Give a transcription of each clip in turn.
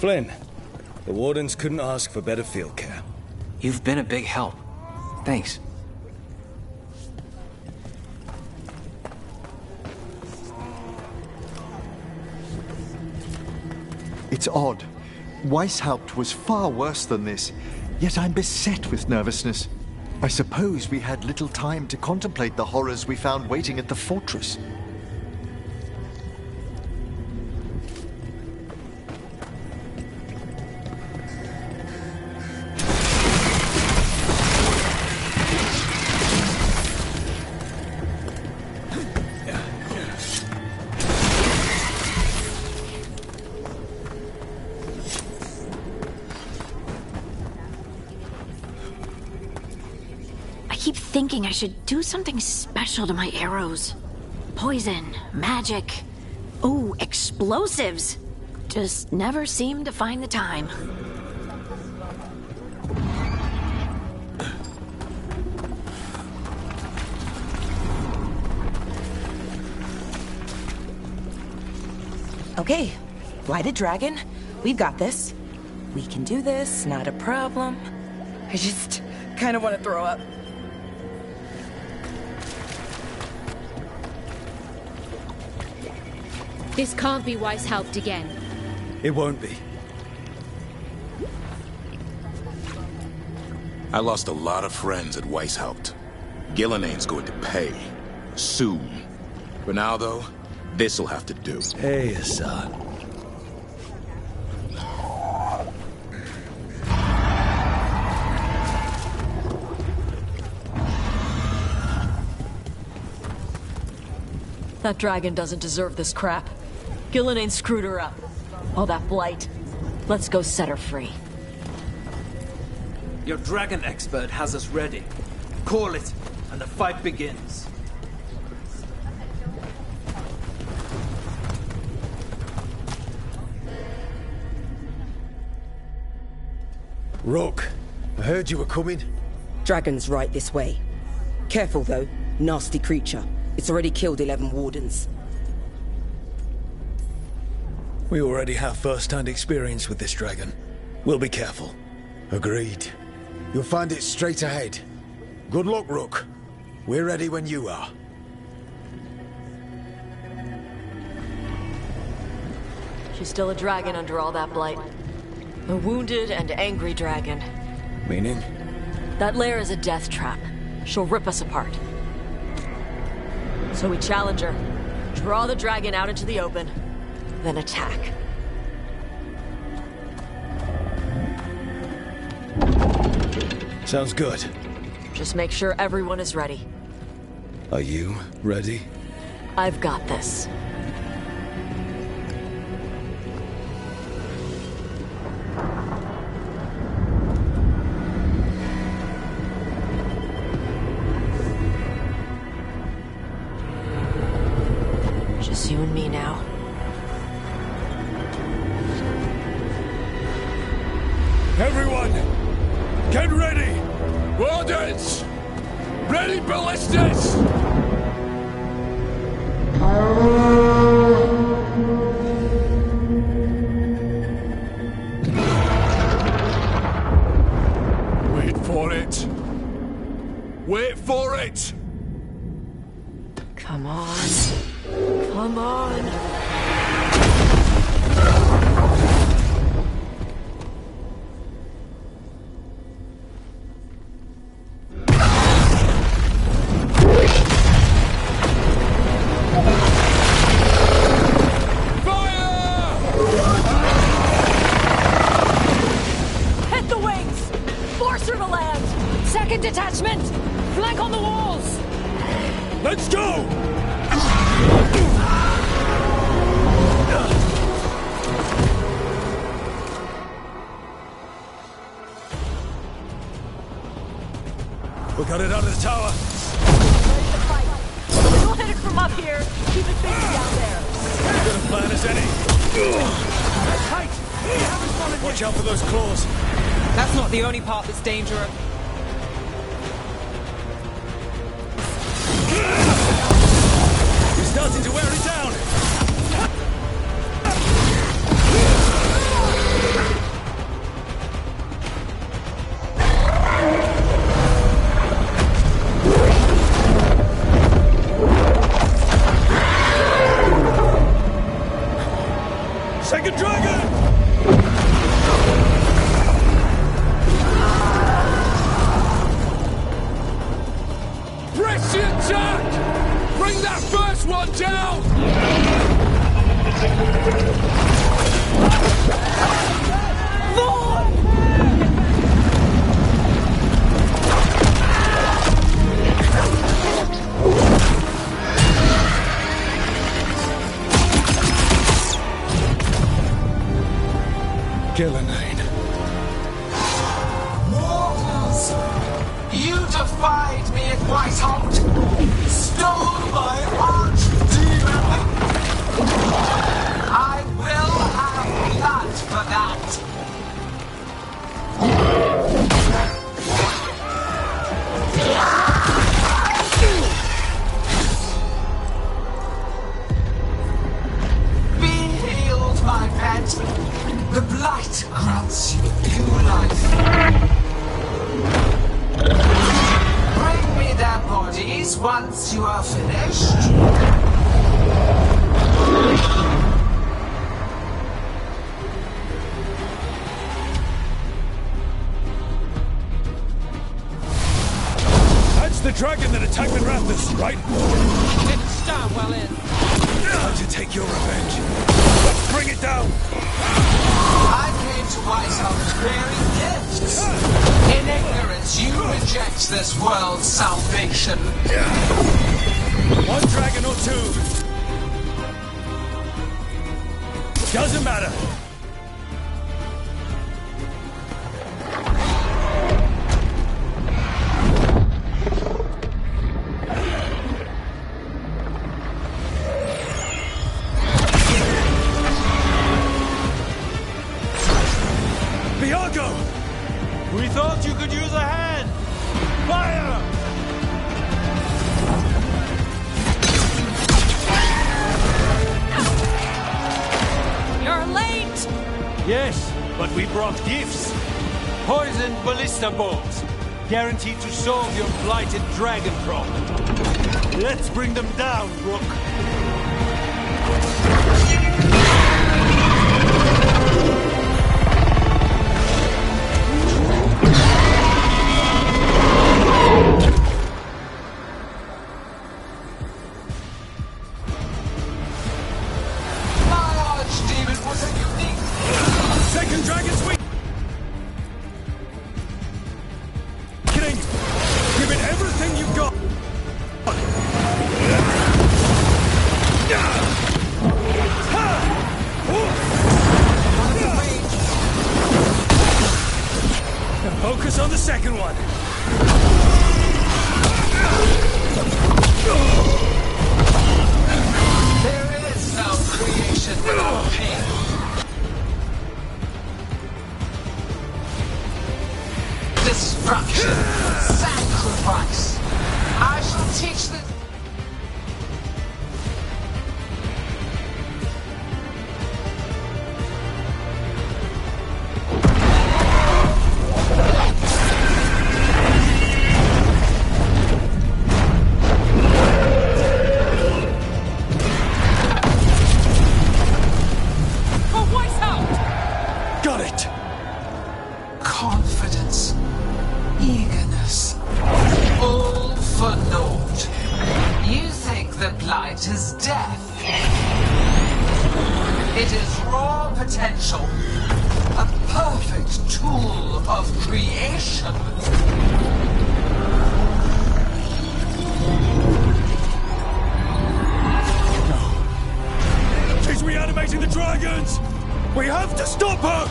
Flynn, the Wardens couldn't ask for better field care. You've been a big help. Thanks. It's odd. Weishaupt was far worse than this, yet I'm beset with nervousness. I suppose we had little time to contemplate the horrors we found waiting at the fortress. Thinking I should do something special to my arrows. Poison, magic, oh, explosives. Just never seem to find the time. Okay, White Dragon, we've got this. We can do this, not a problem. I just kind of want to throw up. This can't be Weishaupt again. It won't be. I lost a lot of friends at Weishaupt. Gillenane's going to pay. Soon. For now, though, this'll have to do. Hey, Assad. That dragon doesn't deserve this crap. Gillenane screwed her up. All that blight. Let's go set her free. Your dragon expert has us ready. Call it, and the fight begins. Rook, I heard you were coming. Dragon's right this way. Careful though, nasty creature. It's already killed 11 wardens. We already have first-hand experience with this dragon. We'll be careful. Agreed. You'll find it straight ahead. Good luck, Rook. We're ready when you are. She's still a dragon under all that blight. A wounded and angry dragon. Meaning? That lair is a death trap. She'll rip us apart. So we challenge her, draw the dragon out into the open, then attack. Sounds good. Just make sure everyone is ready. Are you ready? I've got this. Just you and me now. Everyone, get ready! Wardens! Ready ballistas! Wait for it! Wait for it! Come on. Come on. Hit the wings! Force her to land! Second detachment! Flank on the walls! Let's go! We got it out of the tower. Ready to fight. We'll hit it from up here. Keep it busy down there. Good a plan as any. Tight! We haven't followed Watch out for those claws. That's not the only part that's dangerous. He's starting to wear it down. Second dragon! Press the attack! Bring that first one down! Gillenane. Mortals! You defied me at Whitehall! Stole my archdemon! I will have blood for that! Be healed, my pet! The blight grants you new life. Bring me their bodies once you are finished. That's the dragon that attacked the Raptors, right? Didn't start well in. Time to take your revenge. Let's bring it down! I came to Whitehall bearing gifts. In ignorance, you reject this world's salvation. One dragon or two. Doesn't matter. We thought you could use a hand! Fire! You're late! Yes, but we brought gifts. Poisoned ballista bolts. Guaranteed to solve your blighted dragon problem. Let's bring them down, Rook. Second dragon's weak! King! Give it everything you've got! Now focus on the second one! There is no creation without pain. Destruction, sacrifice. I shall teach the... Got it! Confidence, eagerness, all for naught. You think the blight is death. It is raw potential, a perfect tool of creation. She's reanimating the dragons! We have to stop her!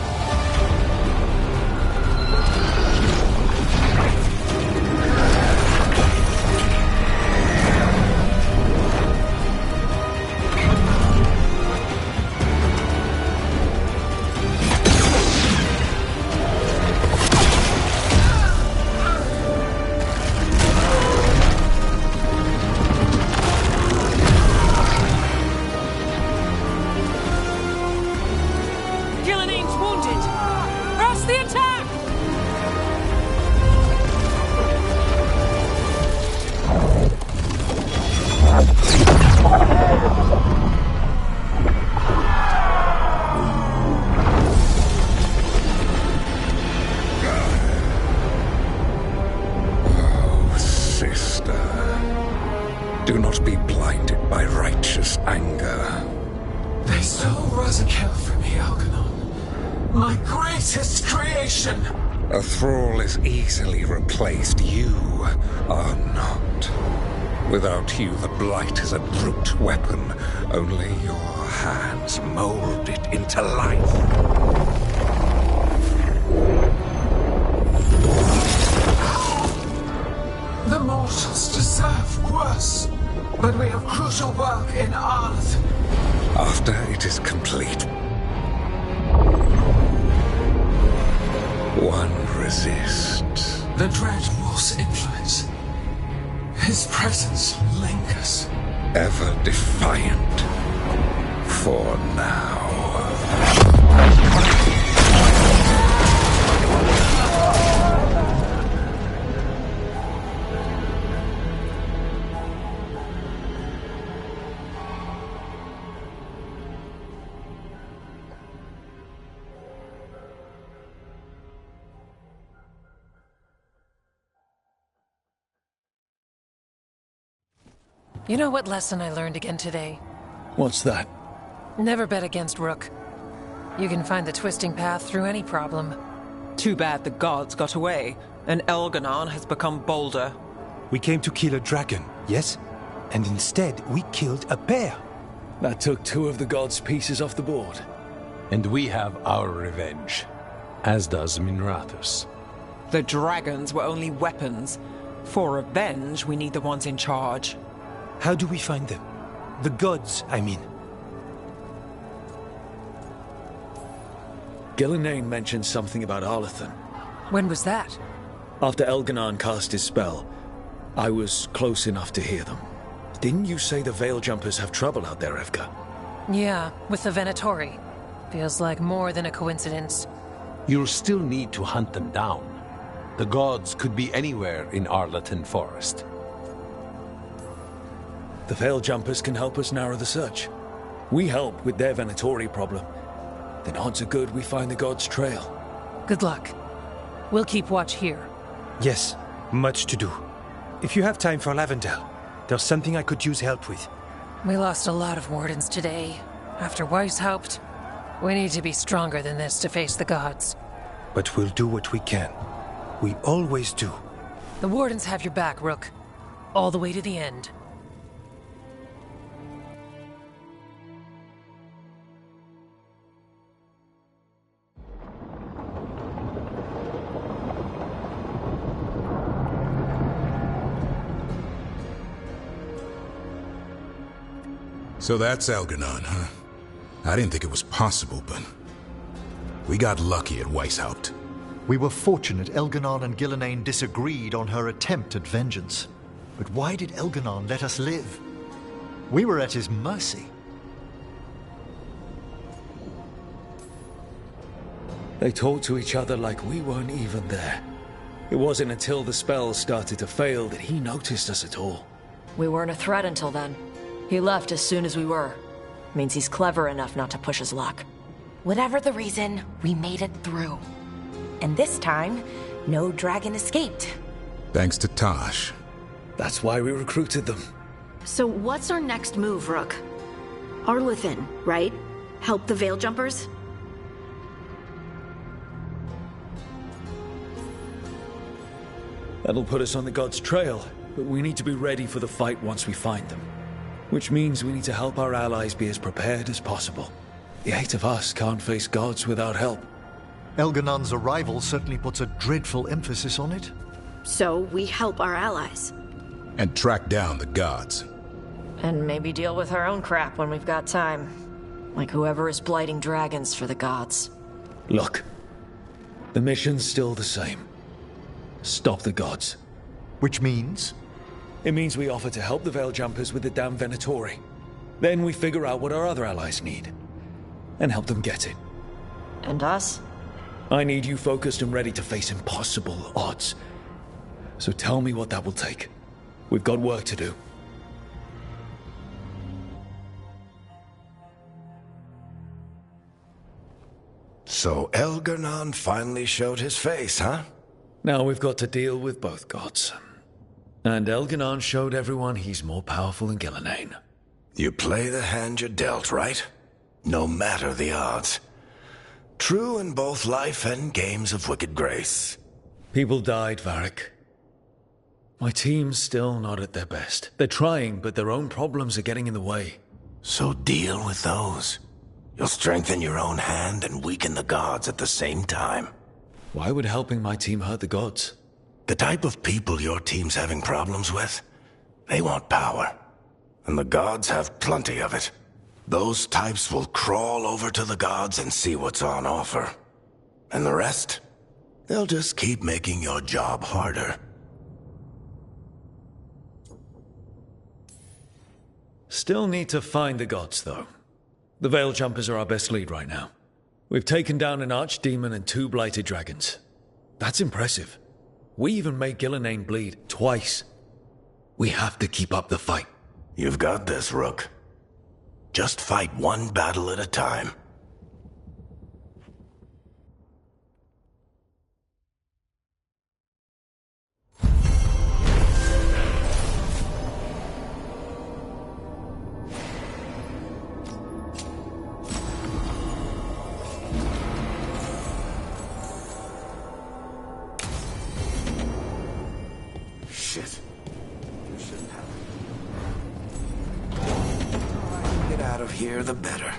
Gillanane's wounded! anger. They stole Rosakill from me, Algernon. My greatest creation! A thrall is easily replaced. You are not. Without you, the Blight is a brute weapon. Only your hands mold it into life. The mortals deserve worse. But we have crucial work in Arth. After it is complete, one resists. The Dread Wolf's influence. His presence lingers. Ever defiant. For now. You know what lesson I learned again today? What's that? Never bet against Rook. You can find the twisting path through any problem. Too bad the gods got away, and Elganon has become bolder. We came to kill a dragon, yes? And instead, we killed a bear. That took 2 of the gods' pieces off the board. And we have our revenge, as does Minrathus. The dragons were only weapons. For revenge, we need the ones in charge. How do we find them? The gods, I mean. Gillenane mentioned something about Arlathan. When was that? After Elganon cast his spell, I was close enough to hear them. Didn't you say the Veil Jumpers have trouble out there, Evka? Yeah, with the Venatori. Feels like more than a coincidence. You'll still need to hunt them down. The gods could be anywhere in Arlathan Forest. The Veil Jumpers can help us narrow the search. We help with their Venatori problem. Then odds are good we find the gods' trail. Good luck. We'll keep watch here. Yes, much to do. If you have time for Lavendel, there's something I could use help with. We lost a lot of wardens today. After Weishaupt, we need to be stronger than this to face the gods. But we'll do what we can. We always do. The wardens have your back, Rook. All the way to the end. So that's Algernon, huh? I didn't think it was possible, but we got lucky at Weishaupt. We were fortunate Elganon and Gillenane disagreed on her attempt at vengeance. But why did Elganon let us live? We were at his mercy. They talked to each other like we weren't even there. It wasn't until the spells started to fail that he noticed us at all. We weren't a threat until then. He left as soon as we were. Means he's clever enough not to push his luck. Whatever the reason, we made it through. And this time, no dragon escaped. Thanks to Tosh. That's why we recruited them. So what's our next move, Rook? Arlathan, right? Help the Veil Jumpers? That'll put us on the gods' trail, but we need to be ready for the fight once we find them. Which means we need to help our allies be as prepared as possible. The 8 of us can't face gods without help. Elganon's arrival certainly puts a dreadful emphasis on it. So we help our allies. And track down the gods. And maybe deal with our own crap when we've got time. Like whoever is blighting dragons for the gods. Look, the mission's still the same. Stop the gods. Which means? It means we offer to help the Veil Jumpers with the damn Venatori. Then we figure out what our other allies need. And help them get it. And us? I need you focused and ready to face impossible odds. So tell me what that will take. We've got work to do. So Elganon finally showed his face, huh? Now we've got to deal with both gods. And Elganon showed everyone he's more powerful than Gillenane. You play the hand you're dealt, right? No matter the odds. True in both life and games of wicked grace. People died, Varric. My team's still not at their best. They're trying, but their own problems are getting in the way. So deal with those. You'll strengthen your own hand and weaken the gods at the same time. Why would helping my team hurt the gods? The type of people your team's having problems with, they want power. And the gods have plenty of it. Those types will crawl over to the gods and see what's on offer. And the rest? They'll just keep making your job harder. Still need to find the gods, though. The Veil Jumpers are our best lead right now. We've taken down an archdemon and 2 blighted dragons. That's impressive. We even made Gillenane bleed twice. We have to keep up the fight. You've got this, Rook. Just fight one battle at a time. Shit. You shouldn't have. Get out of here, the better.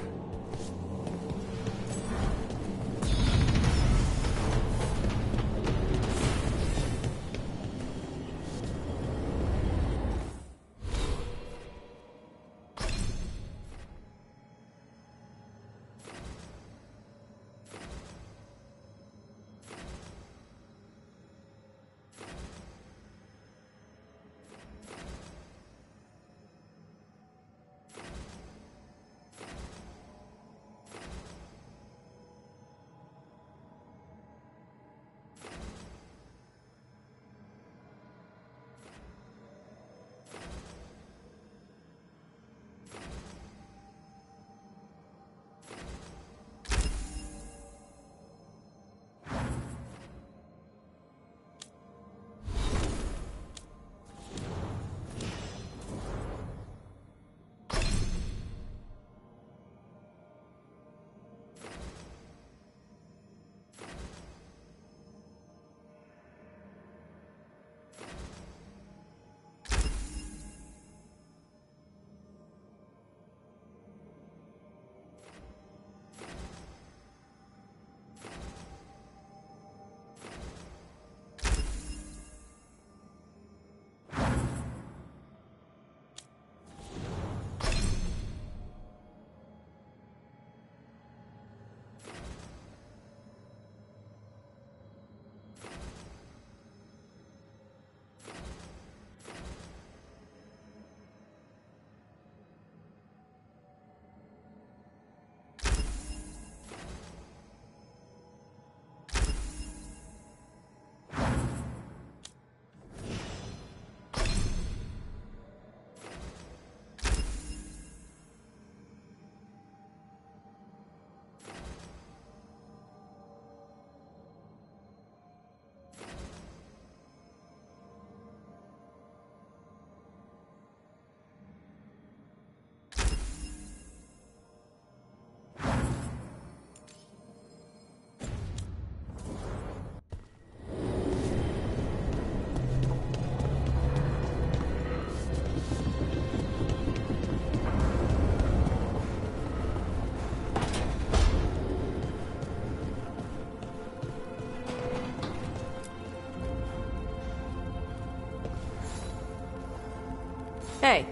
Hey,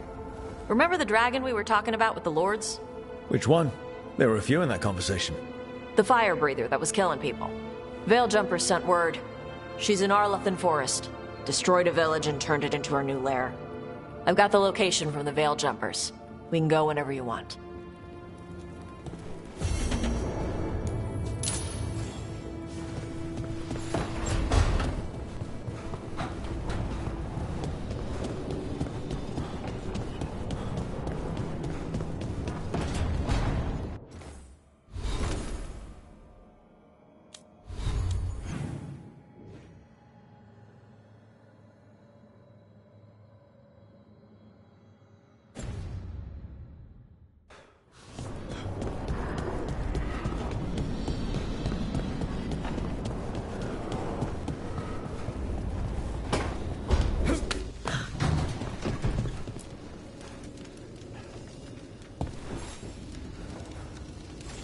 remember the dragon we were talking about with the lords? Which one? There were a few in that conversation. The fire breather that was killing people. Veil Jumpers sent word. She's in Arlethan Forest. Destroyed a village and turned it into her new lair. I've got the location from the Veil Jumpers. We can go whenever you want.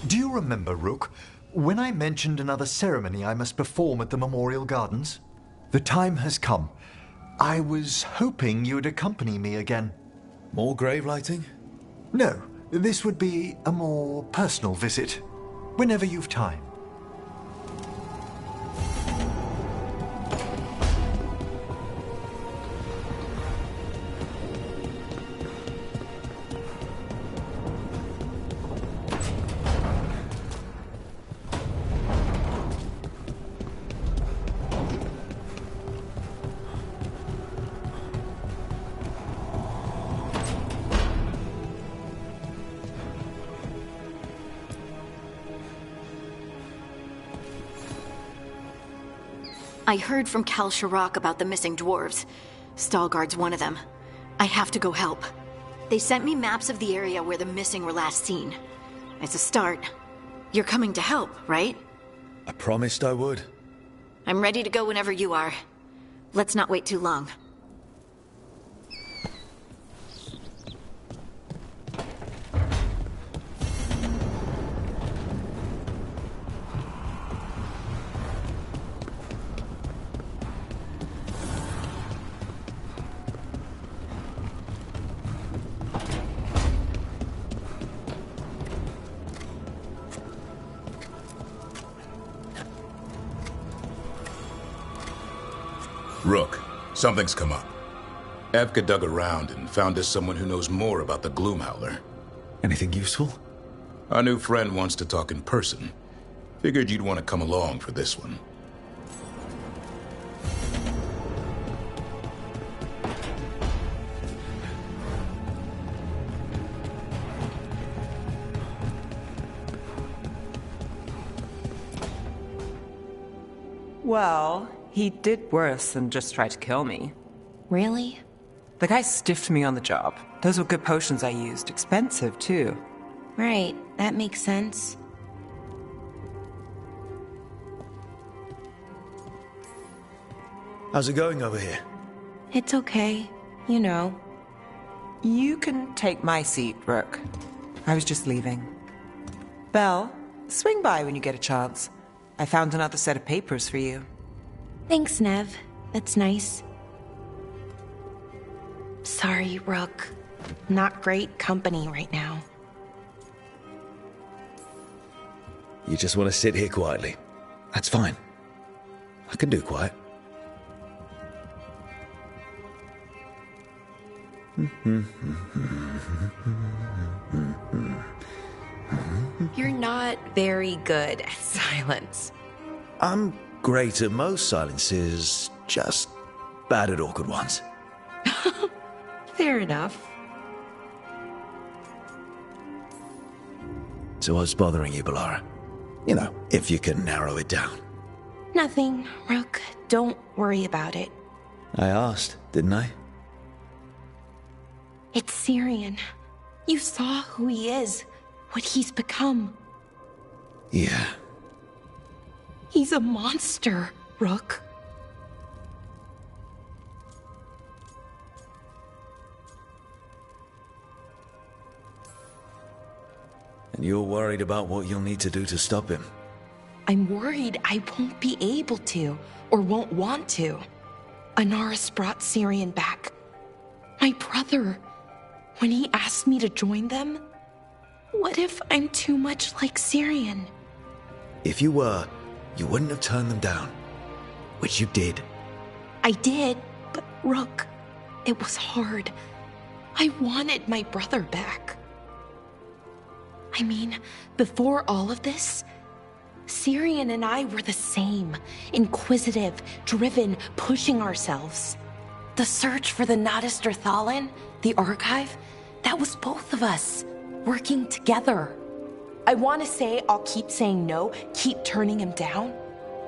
Do you remember, Rook, when I mentioned another ceremony I must perform at the Memorial Gardens? The time has come. I was hoping you'd accompany me again. More grave lighting? No, this would be a more personal visit. Whenever you've time. I heard from Cal Sharrock about the missing dwarves. Stalguard's one of them. I have to go help. They sent me maps of the area where the missing were last seen. It's a start. You're coming to help, right? I promised I would. I'm ready to go whenever you are. Let's not wait too long. Rook, something's come up. Evka dug around and found us someone who knows more about the Gloomhowler. Anything useful? Our new friend wants to talk in person. Figured you'd want to come along for this one. Well, he did worse than just try to kill me. Really? The guy stiffed me on the job. Those were good potions I used. Expensive, too. Right, that makes sense. How's it going over here? It's okay. You know. You can take my seat, Rook. I was just leaving. Belle, swing by when you get a chance. I found another set of papers for you. Thanks, Nev. That's nice. Sorry, Rook. Not great company right now. You just want to sit here quietly. That's fine. I can do quiet. You're not very good at silence. I'm great at most silences, just bad at awkward ones. Fair enough. So what's bothering you, Balara? You know, if you can narrow it down. Nothing, Rook. Don't worry about it. I asked, didn't I? It's Syrian. You saw who he is, what he's become. Yeah. He's a monster, Rook. And you're worried about what you'll need to do to stop him. I'm worried I won't be able to, or won't want to. Anaris brought Syrian back. My brother. When he asked me to join them, what if I'm too much like Syrian? If you were, you wouldn't have turned them down. Which you did. I did, but Rook, it was hard. I wanted my brother back. I mean, before all of this, Syrian and I were the same. Inquisitive, driven, pushing ourselves. The search for the Nadister Thalin, the archive, that was both of us, working together. I want to say I'll keep saying no, keep turning him down,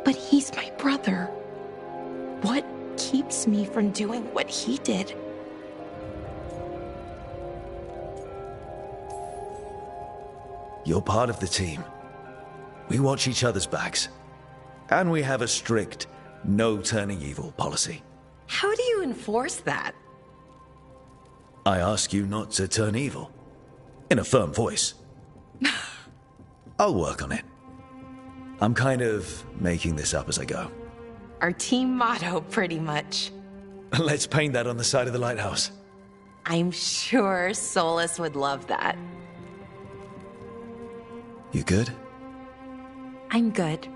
but he's my brother. What keeps me from doing what he did? You're part of the team. We watch each other's backs. And we have a strict, no turning evil policy. How do you enforce that? I ask you not to turn evil. In a firm voice. I'll work on it. I'm kind of making this up as I go. Our team motto, pretty much. Let's paint that on the side of the lighthouse. I'm sure Solus would love that. You good? I'm good.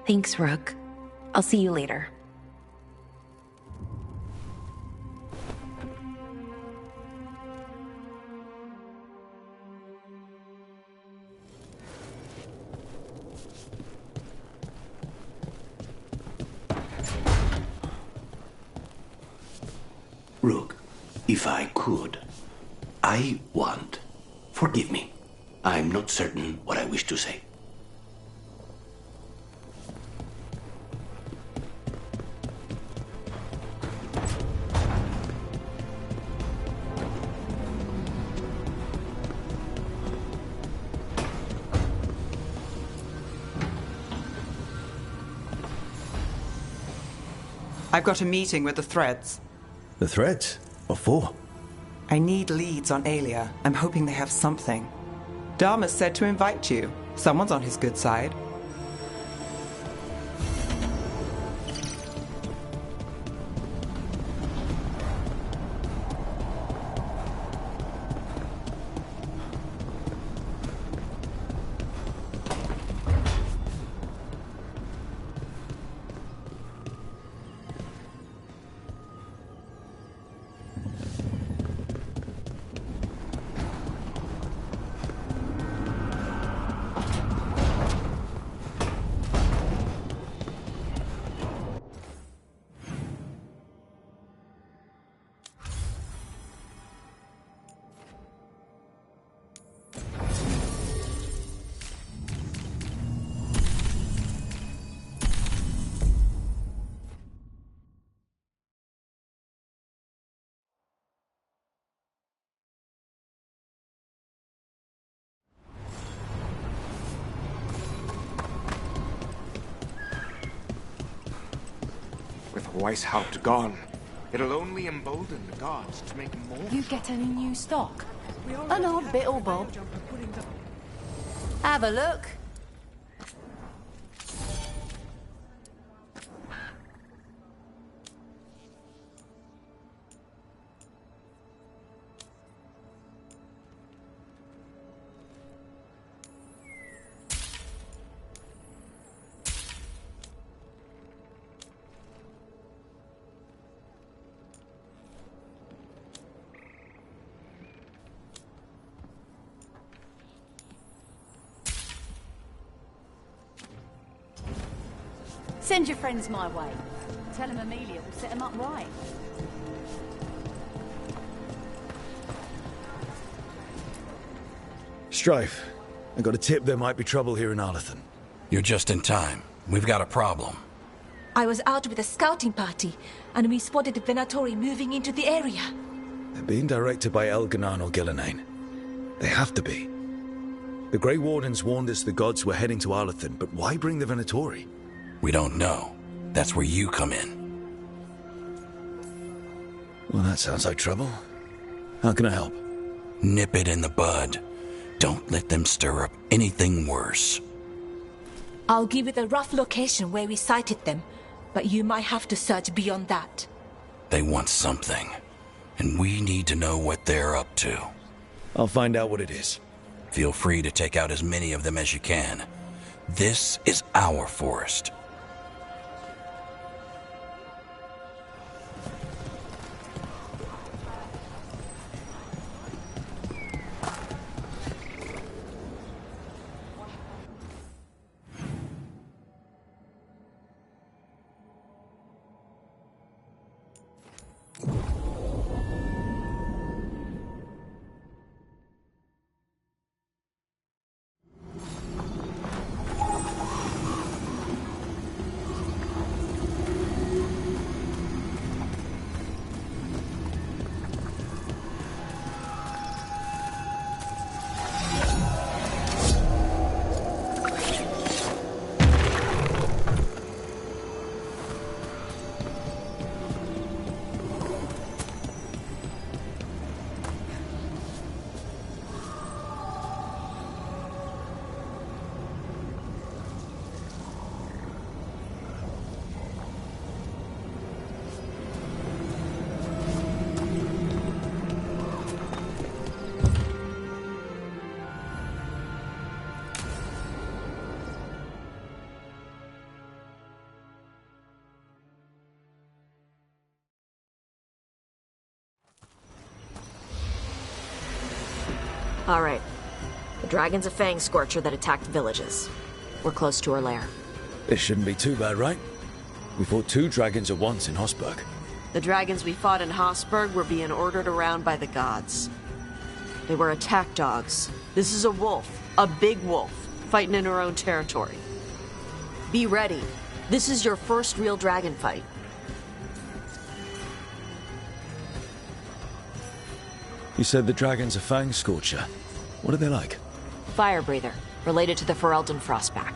Thanks, Rook. I'll see you later. Rook, if I could, I want... Forgive me. I'm not certain what I wish to say. I've got a meeting with the Threads. The Threads? What for? I need leads on Aelia. I'm hoping they have something. Dharma said to invite you. Someone's on his good side. With Weishaupt gone, it'll only embolden the guards to make more. You get any new stock? An odd bit or bob. Have a look. Send your friends my way. Tell them Amelia will set them up right. Strife, I got a tip there might be trouble here in Arlathan. You're just in time. We've got a problem. I was out with a scouting party, and we spotted the Venatori moving into the area. They're being directed by Elganan or Gillenane. They have to be. The Grey Wardens warned us the gods were heading to Arlathan, but why bring the Venatori? We don't know. That's where you come in. Well, that sounds like trouble. How can I help? Nip it in the bud. Don't let them stir up anything worse. I'll give you the rough location where we sighted them, but you might have to search beyond that. They want something, and we need to know what they're up to. I'll find out what it is. Feel free to take out as many of them as you can. This is our forest. Alright. The dragon's a fang scorcher that attacked villages. We're close to her lair. This shouldn't be too bad, right? We fought 2 dragons at once in Hosberg. The dragons we fought in Hosberg were being ordered around by the gods. They were attack dogs. This is a wolf. A big wolf. Fighting in her own territory. Be ready. This is your first real dragon fight. You said the dragon's a fang scorcher. What are they like? Fire breather. Related to the Ferelden Frostback.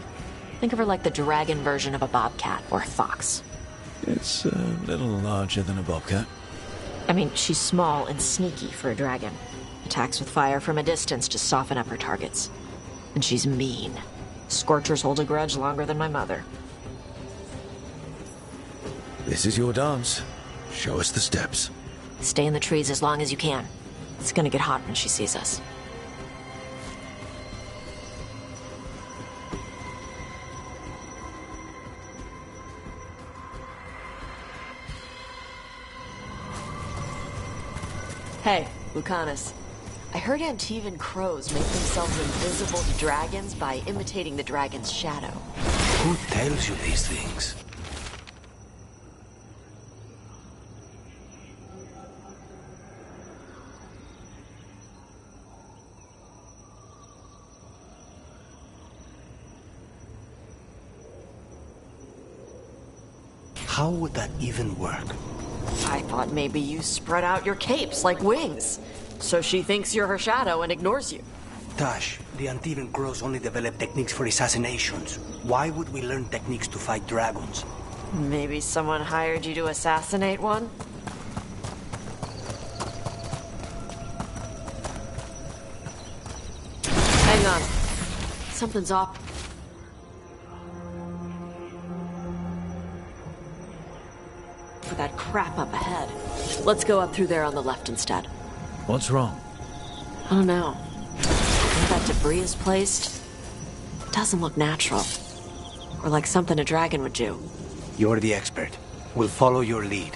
Think of her like the dragon version of a bobcat or a fox. It's a little larger than a bobcat. I mean, she's small and sneaky for a dragon. Attacks with fire from a distance to soften up her targets. And she's mean. Scorchers hold a grudge longer than my mother. This is your dance. Show us the steps. Stay in the trees as long as you can. It's gonna get hot when she sees us. Hey, Lucanus. I heard Antivan crows make themselves invisible to dragons by imitating the dragon's shadow. Who tells you these things? How would that even work? I thought maybe you spread out your capes like wings, so she thinks you're her shadow and ignores you. Tash, the Antivan crows only develop techniques for assassinations. Why would we learn techniques to fight dragons? Maybe someone hired you to assassinate one? Hang on. Something's up. For that crap up ahead. Let's go up through there on the left instead. What's wrong? I don't know. Where that debris is placed, it doesn't look natural. Or like something a dragon would do. You're the expert. We'll follow your lead.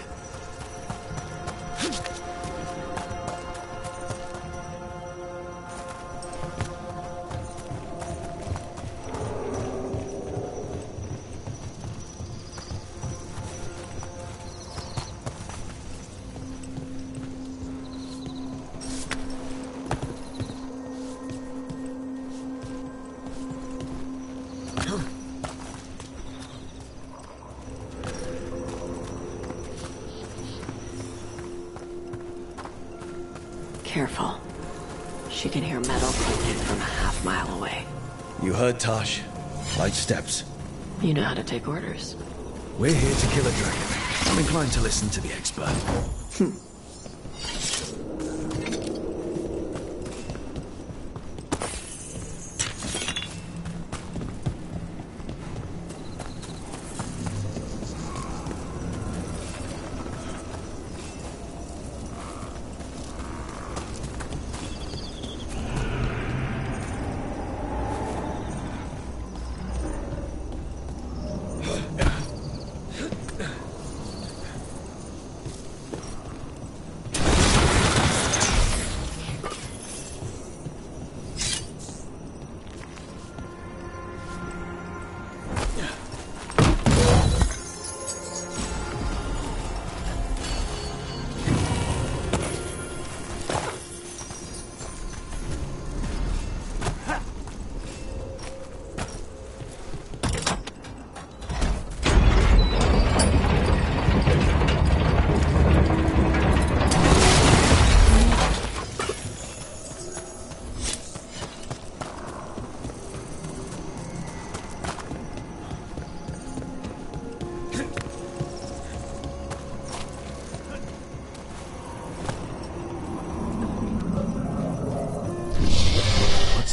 Careful. She can hear metal clinking from a half-mile away. You heard Tosh. Light steps. You know how to take orders. We're here to kill a dragon. I'm inclined to listen to the expert.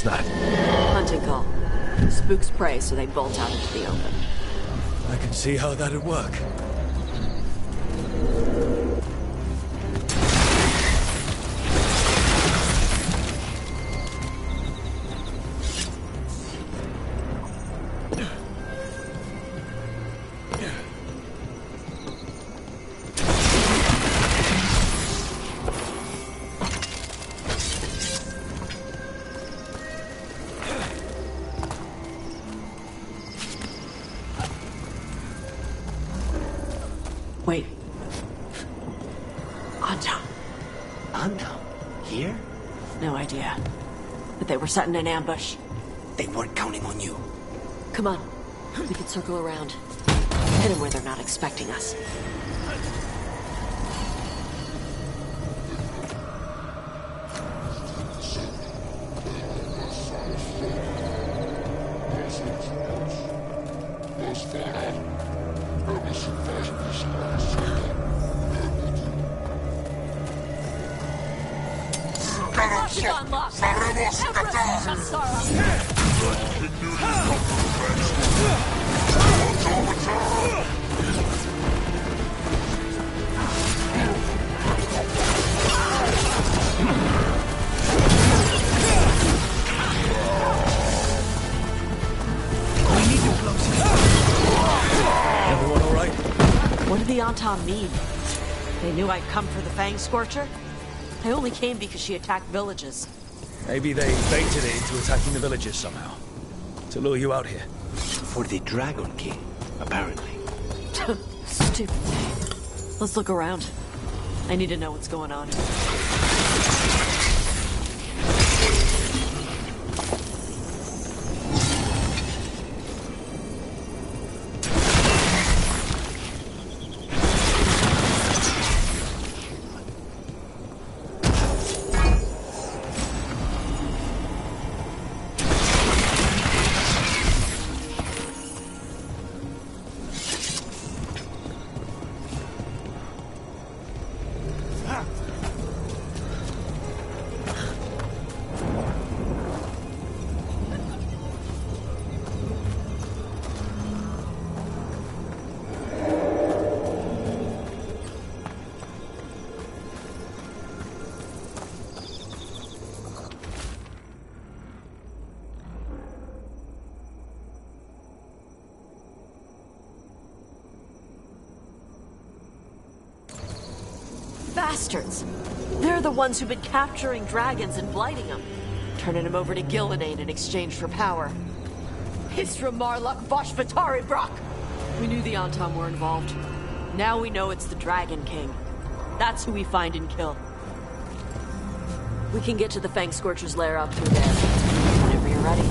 That? Hunting call. Spooks prey, so they bolt out into the open. I can see how that'd work. we're setting an ambush. They weren't counting on you. Come on. We can circle around. Hit them where they're not expecting us. Everyone all right? What did the Antam mean? They knew I'd come for the Fang Scorcher? I only came because she attacked villages. Maybe they baited it into attacking the villagers somehow. To lure you out here. For the Dragon King, apparently. Stupid thing. Let's look around. I need to know what's going on. Bastards! They're the ones who've been capturing dragons and blighting them, turning them over to Gillenane in exchange for power. Hisra Marluk Bosh Vatari Brock! We knew the Antam were involved. Now we know it's the Dragon King. That's who we find and kill. We can get to the Fang Scorcher's lair up through there. Whenever you're ready.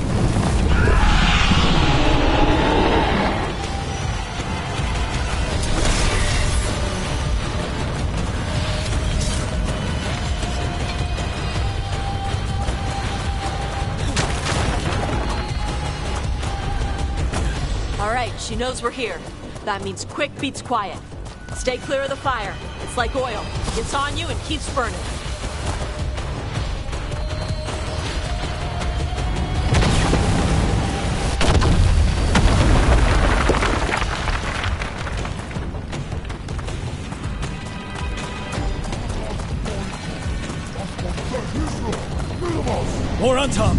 Alright, she knows we're here. That means quick beats quiet. Stay clear of the fire. It's like oil. It's on you and keeps burning. More on top!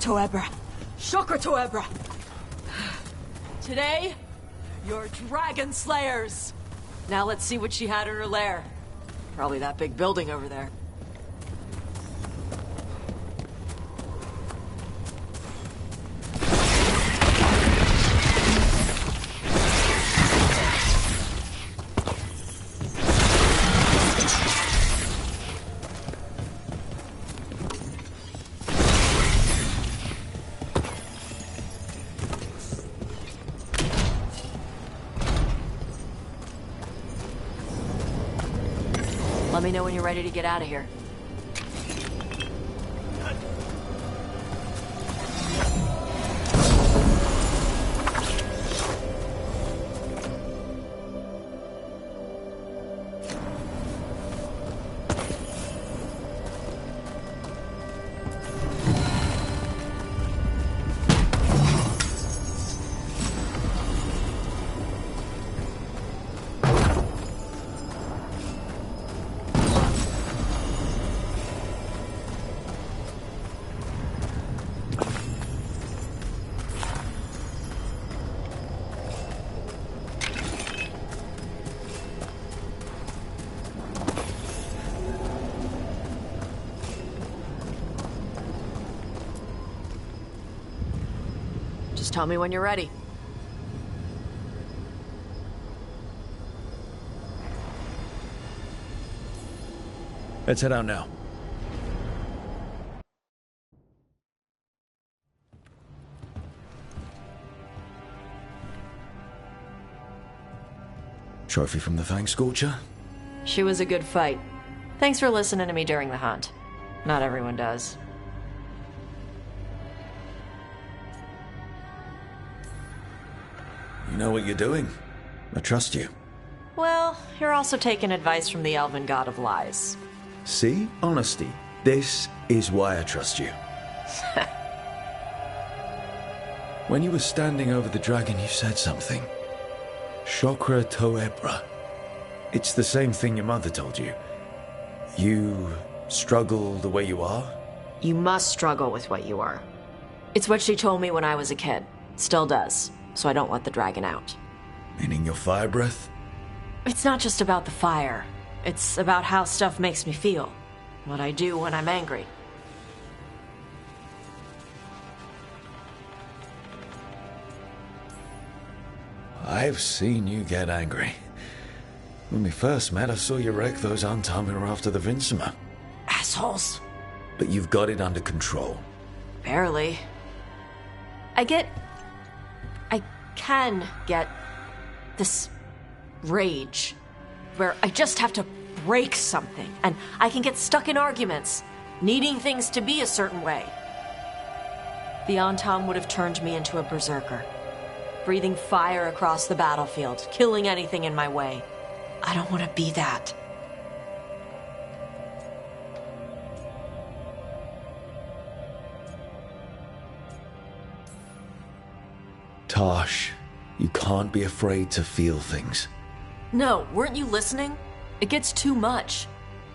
Toebra. Shokra Toebra. Today, you're dragon slayers. Now let's see what she had in her lair. Probably that big building over there. Let me know when you're ready to get out of here. Just tell me when you're ready. Let's head out now. Trophy from the Fang Scorcher? She was a good fight. Thanks for listening to me during the hunt. Not everyone does. You know what you're doing. I trust you. Well, you're also taking advice from the elven god of lies. See? Honesty. This is why I trust you. When you were standing over the dragon, you said something. Shokra Toebra. It's the same thing your mother told you. You struggle the way you are? You must struggle with what you are. It's what she told me when I was a kid. Still does. So I don't let the dragon out. Meaning your fire breath? It's not just about the fire. It's about how stuff makes me feel. What I do when I'm angry. I've seen you get angry. When we first met, I saw you wreck those Antamir after the Vinsima. Assholes. But you've got it under control. Barely. I can get this rage where I just have to break something and I can get stuck in arguments, needing things to be a certain way. The Antam would have turned me into a berserker, breathing fire across the battlefield, killing anything in my way. I don't want to be that. Tosh, you can't be afraid to feel things. No, weren't you listening? It gets too much.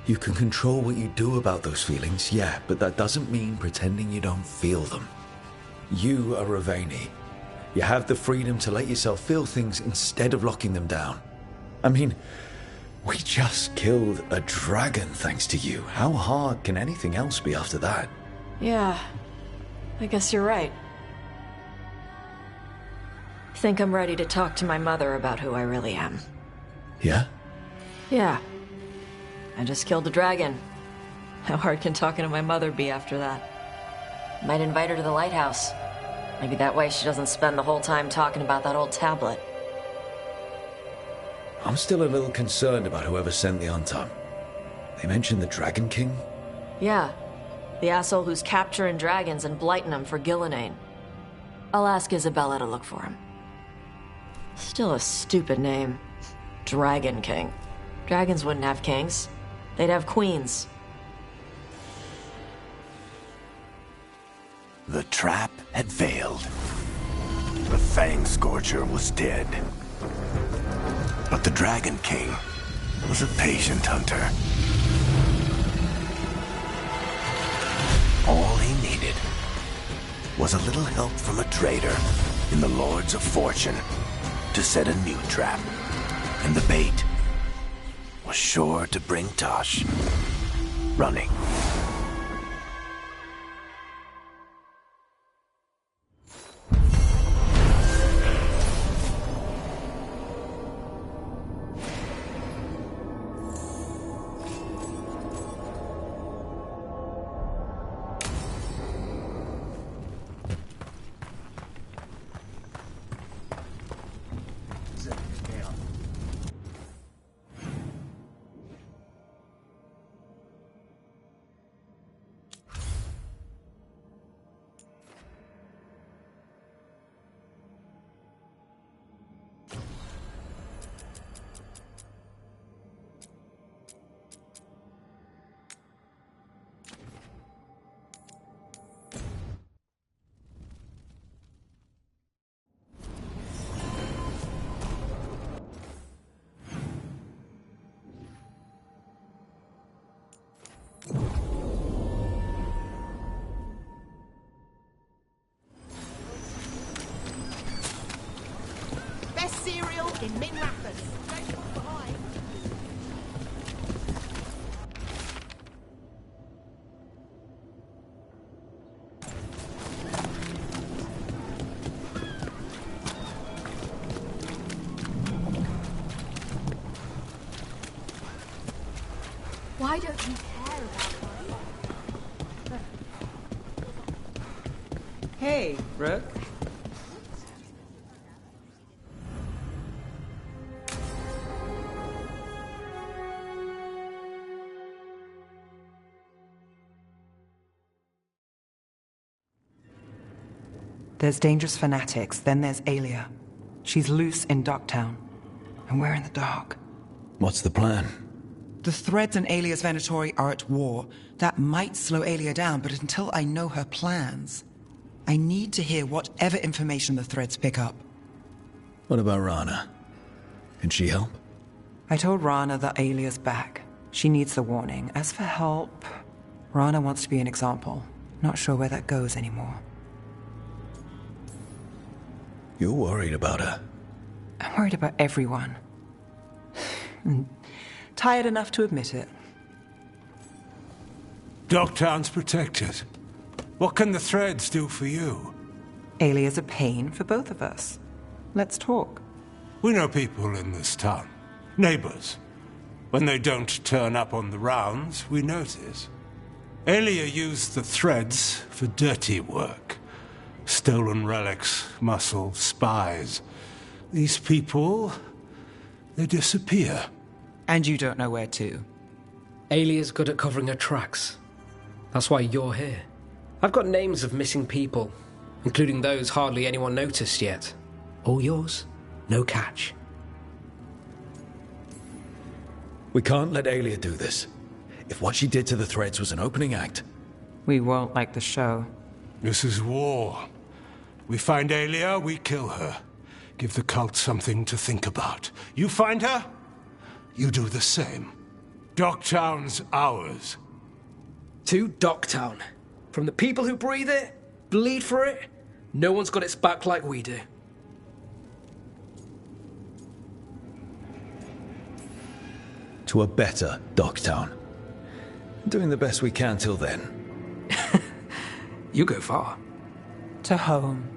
You can control what you do about those feelings, yeah, but that doesn't mean pretending you don't feel them. You are Ravani. You have the freedom to let yourself feel things instead of locking them down. I mean, we just killed a dragon thanks to you. How hard can anything else be after that? Yeah, I guess you're right. Think I'm ready to talk to my mother about who I really am. Yeah? Yeah. I just killed a dragon. How hard can talking to my mother be after that? Might invite her to the lighthouse. Maybe that way she doesn't spend the whole time talking about that old tablet. I'm still a little concerned about whoever sent the Antam. They mentioned the Dragon King? Yeah. The asshole who's capturing dragons and blighting them for Gillinane. I'll ask Isabella to look for him. Still a stupid name. Dragon King. Dragons wouldn't have kings. They'd have queens. The trap had failed. The Fang Scorcher was dead. But the Dragon King was a patient hunter. All he needed was a little help from a trader in the Lords of Fortune to set a new trap. And the bait was sure to bring Tosh running. Best cereal in Min Rapids. Don't look behind. Why don't you care about me? Hey, Rook. There's dangerous fanatics, then there's Alia. She's loose in Ducktown, and we're in the dark. What's the plan? The Threads and Alia's Venatori are at war. That might slow Alia down, but until I know her plans, I need to hear whatever information the Threads pick up. What about Rana? Can she help? I told Rana that Alia's back. She needs the warning. As for help, Rana wants to be an example. Not sure where that goes anymore. You're worried about her. I'm worried about everyone. Tired enough to admit it. Dogtown's protected. What can the Threads do for you? Alia's a pain for both of us. Let's talk. We know people in this town. Neighbors. When they don't turn up on the rounds, we notice. Alia used the Threads for dirty work. Stolen relics, muscle, spies. These people, they disappear. And you don't know where to. Alia's good at covering her tracks. That's why you're here. I've got names of missing people, including those hardly anyone noticed yet. All yours, no catch. We can't let Alia do this. If what she did to the Threads was an opening act... We won't like the show. This is war. We find Alia, we kill her. Give the cult something to think about. You find her, you do the same. Docktown's ours. To Docktown. From the people who breathe it, bleed for it, no one's got its back like we do. To a better Docktown. Doing the best we can till then. You go far. To home.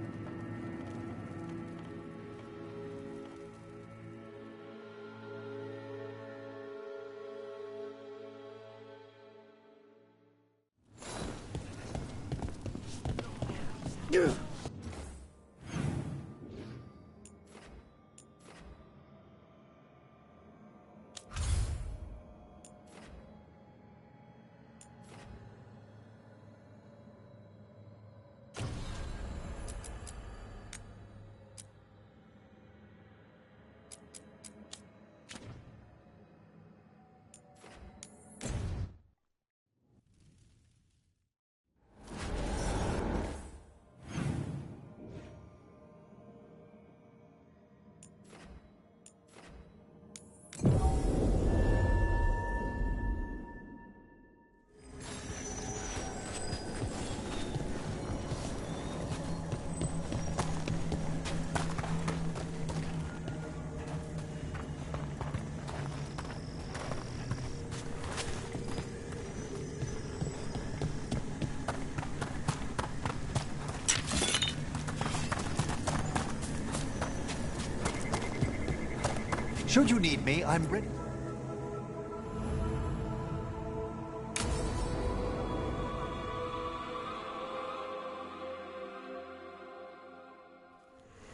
Should you need me, I'm ready.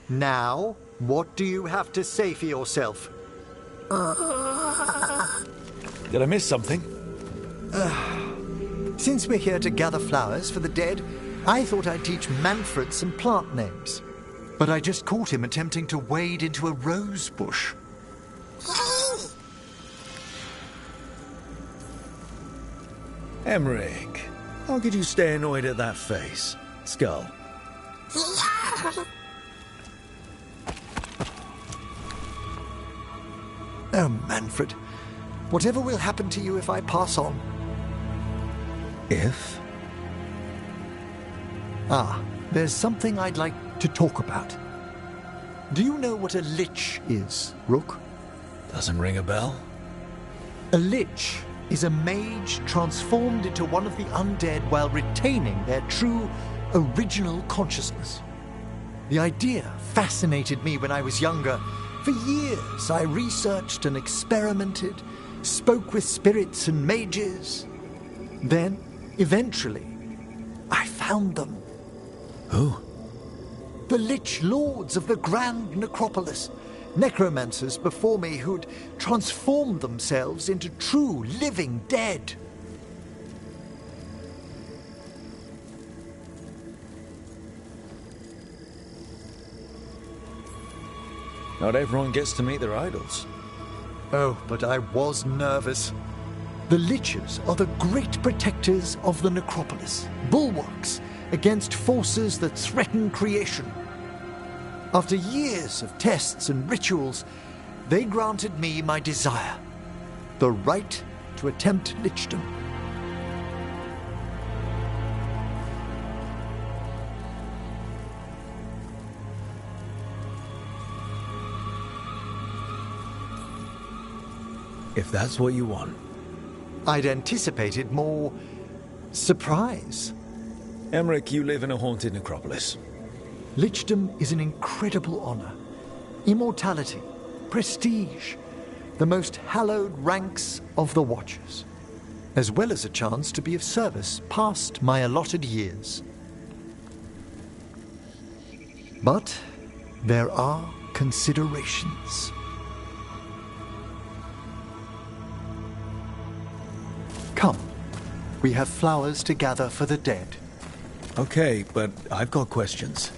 Now, what do you have to say for yourself? Did I miss something? Since we're here to gather flowers for the dead, I thought I'd teach Manfred some plant names. But I just caught him attempting to wade into a rose bush. Emmerich, how could you stay annoyed at that face? Skull. Oh, Manfred. Whatever will happen to you if I pass on? If? There's something I'd like to talk about. Do you know what a lich is, Rook? Doesn't ring a bell. A lich is a mage transformed into one of the undead while retaining their true, original consciousness. The idea fascinated me when I was younger. For years, I researched and experimented, spoke with spirits and mages. Then, eventually, I found them. Who? The Lich Lords of the Grand Necropolis. Necromancers before me who'd transformed themselves into true living dead. Not everyone gets to meet their idols. Oh, but I was nervous. The Liches are the great protectors of the necropolis, bulwarks against forces that threaten creation. After years of tests and rituals, they granted me my desire, the right to attempt lichdom. If that's what you want. I'd anticipated more surprise. Emmerich, you live in a haunted necropolis. Lichdom is an incredible honor. Immortality, prestige, the most hallowed ranks of the Watchers, as well as a chance to be of service past my allotted years. But there are considerations. Come, we have flowers to gather for the dead. Okay, but I've got questions.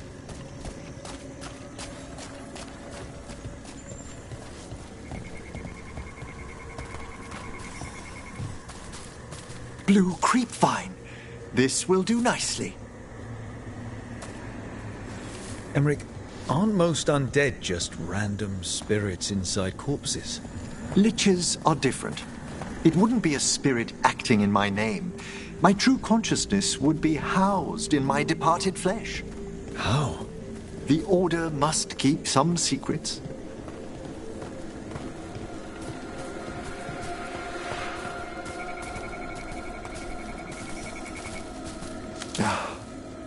Blue creepvine. This will do nicely. Emmerich, aren't most undead just random spirits inside corpses? Liches are different. It wouldn't be a spirit acting in my name. My true consciousness would be housed in my departed flesh. How? The Order must keep some secrets.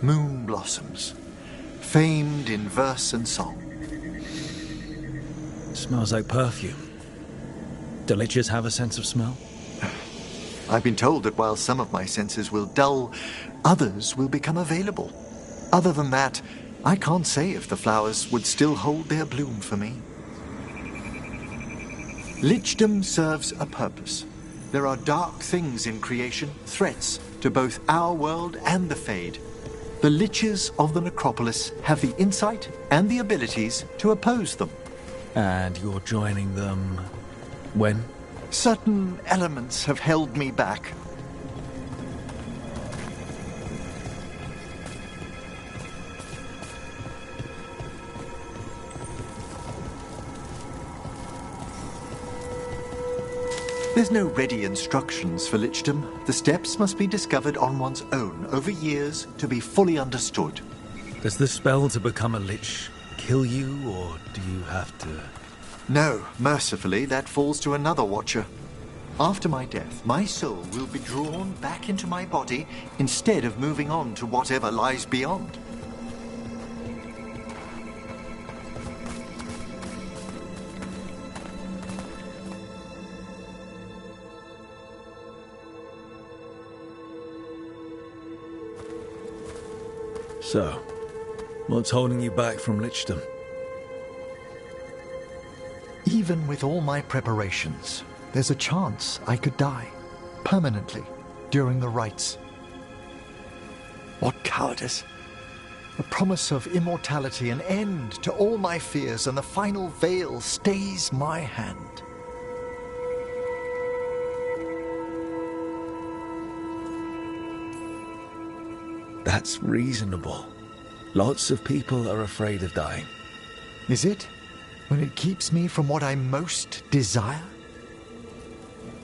Moon blossoms, famed in verse and song. Smells like perfume. Do liches have a sense of smell? I've been told that while some of my senses will dull, others will become available. Other than that, I can't say if the flowers would still hold their bloom for me. Lichdom serves a purpose. There are dark things in creation, threats to both our world and the Fade. The Liches of the Necropolis have the insight and the abilities to oppose them. And you're joining them when? Certain elements have held me back. There's no ready instructions for lichdom. The steps must be discovered on one's own over years to be fully understood. Does the spell to become a lich kill you, or do you have to... No, mercifully, that falls to another Watcher. After my death, my soul will be drawn back into my body instead of moving on to whatever lies beyond. So, what's holding you back from Lichdom? Even with all my preparations, there's a chance I could die, permanently, during the rites. What cowardice! The promise of immortality, an end to all my fears, and the final veil stays my hand. That's reasonable. Lots of people are afraid of dying. Is it? When it keeps me from what I most desire?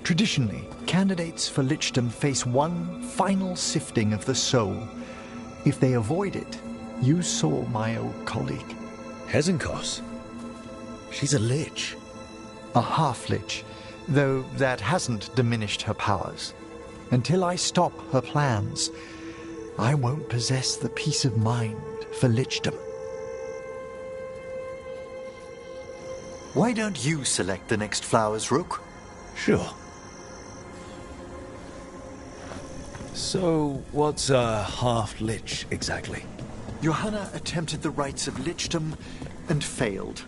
Traditionally, candidates for Lichdom face one final sifting of the soul. If they avoid it, you saw my old colleague. Hezenkos? She's a lich. A half-lich, though that hasn't diminished her powers. Until I stop her plans, I won't possess the peace of mind for Lichdom. Why don't you select the next flowers, Rook? Sure. So, what's a half-lich exactly? Johanna attempted the rites of Lichdom and failed.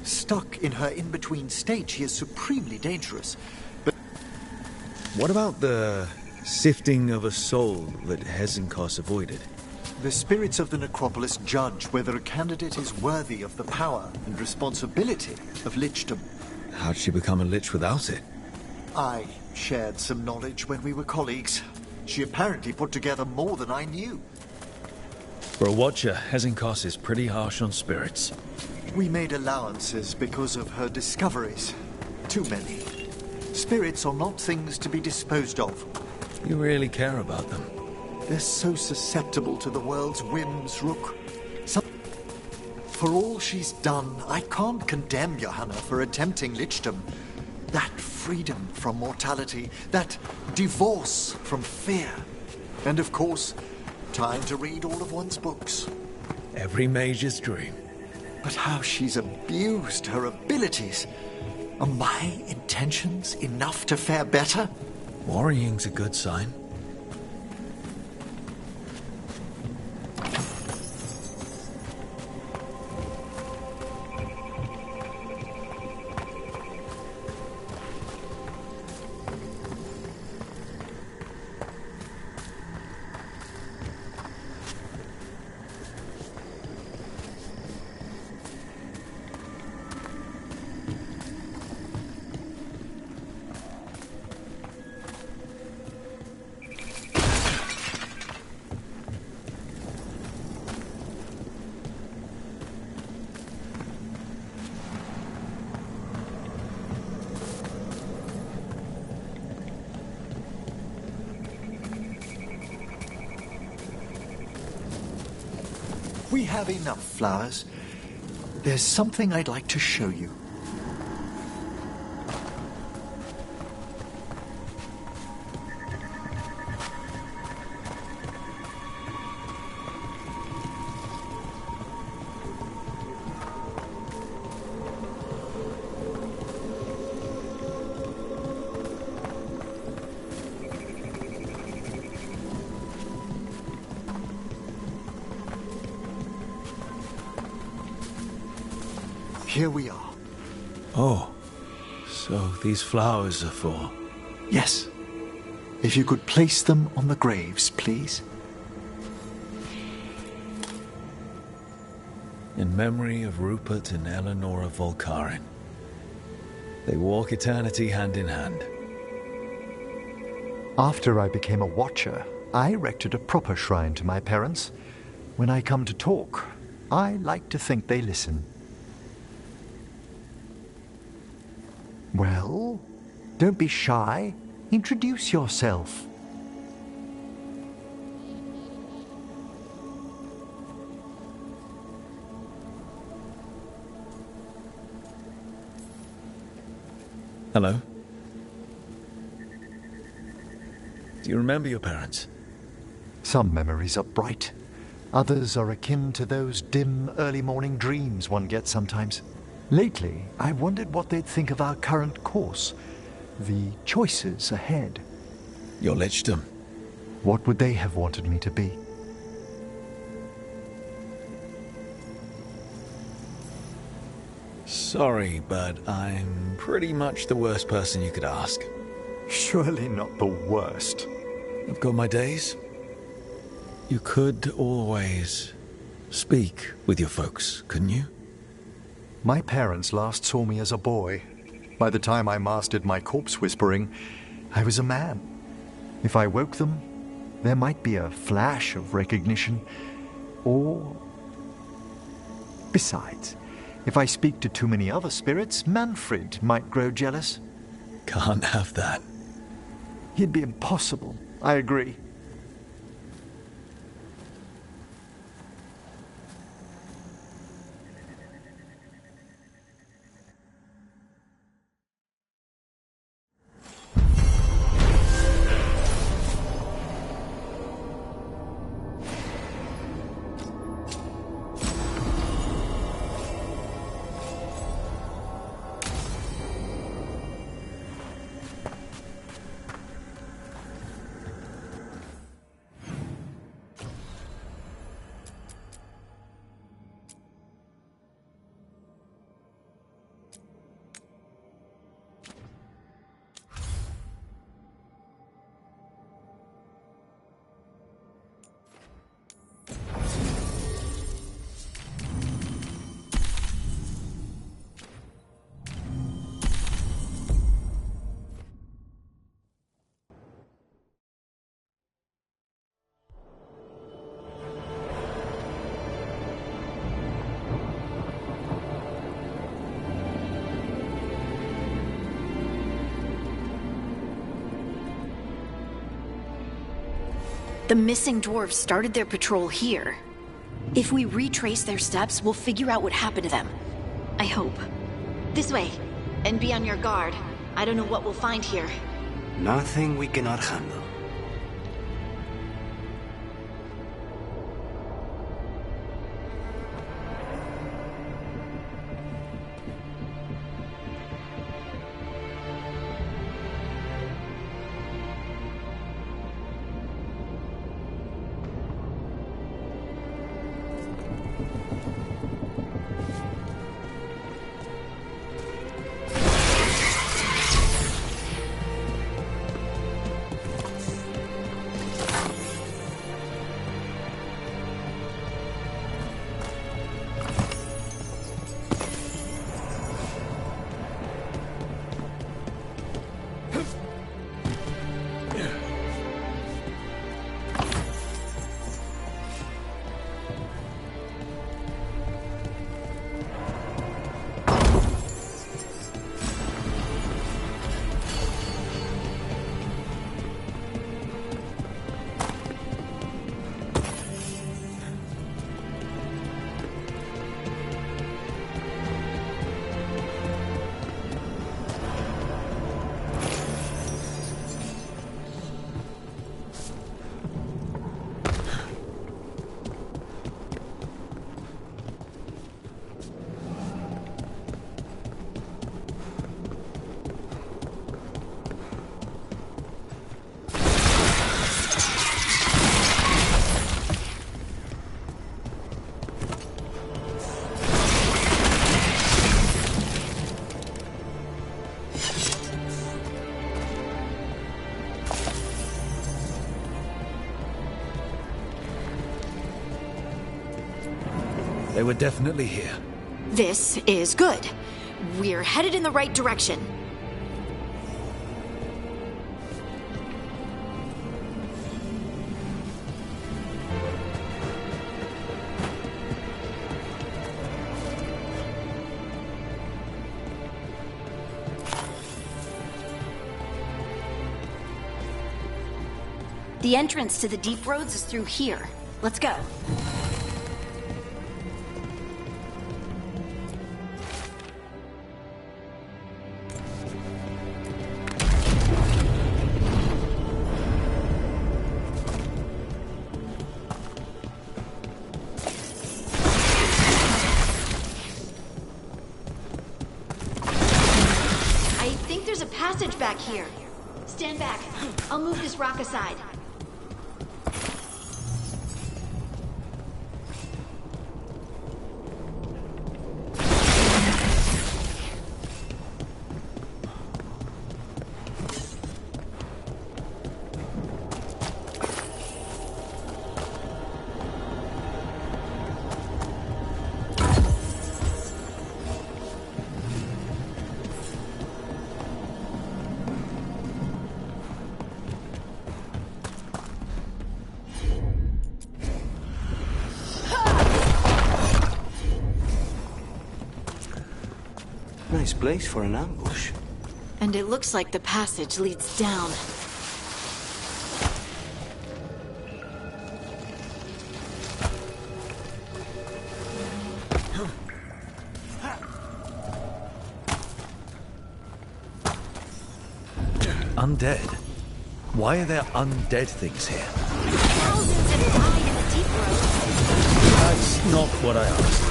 Stuck in her in-between state, she is supremely dangerous. But what about the sifting of a soul that Hezenkos avoided? the spirits of the necropolis judge whether a candidate is worthy of the power and responsibility of lichdom. How'd she become a lich without it? I shared some knowledge when we were colleagues. She apparently put together more than I knew. For a watcher, Hezenkos is pretty harsh on spirits. We made allowances because of her discoveries. Too many. Spirits are not things to be disposed of. You really care about them. They're so susceptible to the world's whims, Rook. For all she's done, I can't condemn Johanna for attempting lichdom. That freedom from mortality, that divorce from fear. And of course, time to read all of one's books. Every mage's dream. But how she's abused her abilities. Are my intentions enough to fare better? Worrying's a good sign. We have enough flowers. There's something I'd like to show you. Here we are. Oh, so these flowers are for... Yes. If you could place them on the graves, please. In memory of Rupert and Eleonora Volkarin. They walk eternity hand in hand. After I became a watcher, I erected a proper shrine to my parents. When I come to talk, I like to think they listen. Well, don't be shy. Introduce yourself. Hello? Do you remember your parents? Some memories are bright. Others are akin to those dim, early morning dreams one gets sometimes. Lately, I wondered what they'd think of our current course, the choices ahead. Your lichdom. What would they have wanted me to be? Sorry, but I'm pretty much the worst person you could ask. Surely not the worst. I've got my days. You could always speak with your folks, couldn't you? My parents last saw me as a boy. By the time I mastered my corpse whispering, I was a man. If I woke them, there might be a flash of recognition, or... Besides, if I speak to too many other spirits, Manfred might grow jealous. Can't have that. He'd be impossible, I agree. The missing dwarves started their patrol here. If we retrace their steps, we'll figure out what happened to them. I hope. This way. And be on your guard. I don't know what we'll find here. Nothing we cannot handle. They were definitely here. This is good. We're headed in the right direction. The entrance to the deep roads is through here. Let's go. I think there's a passage back here. Stand back. I'll move this rock aside. Nice place for an ambush. And it looks like the passage leads down. Undead? Why are there undead things here? Thousands have died in the deep road. That's not what I asked.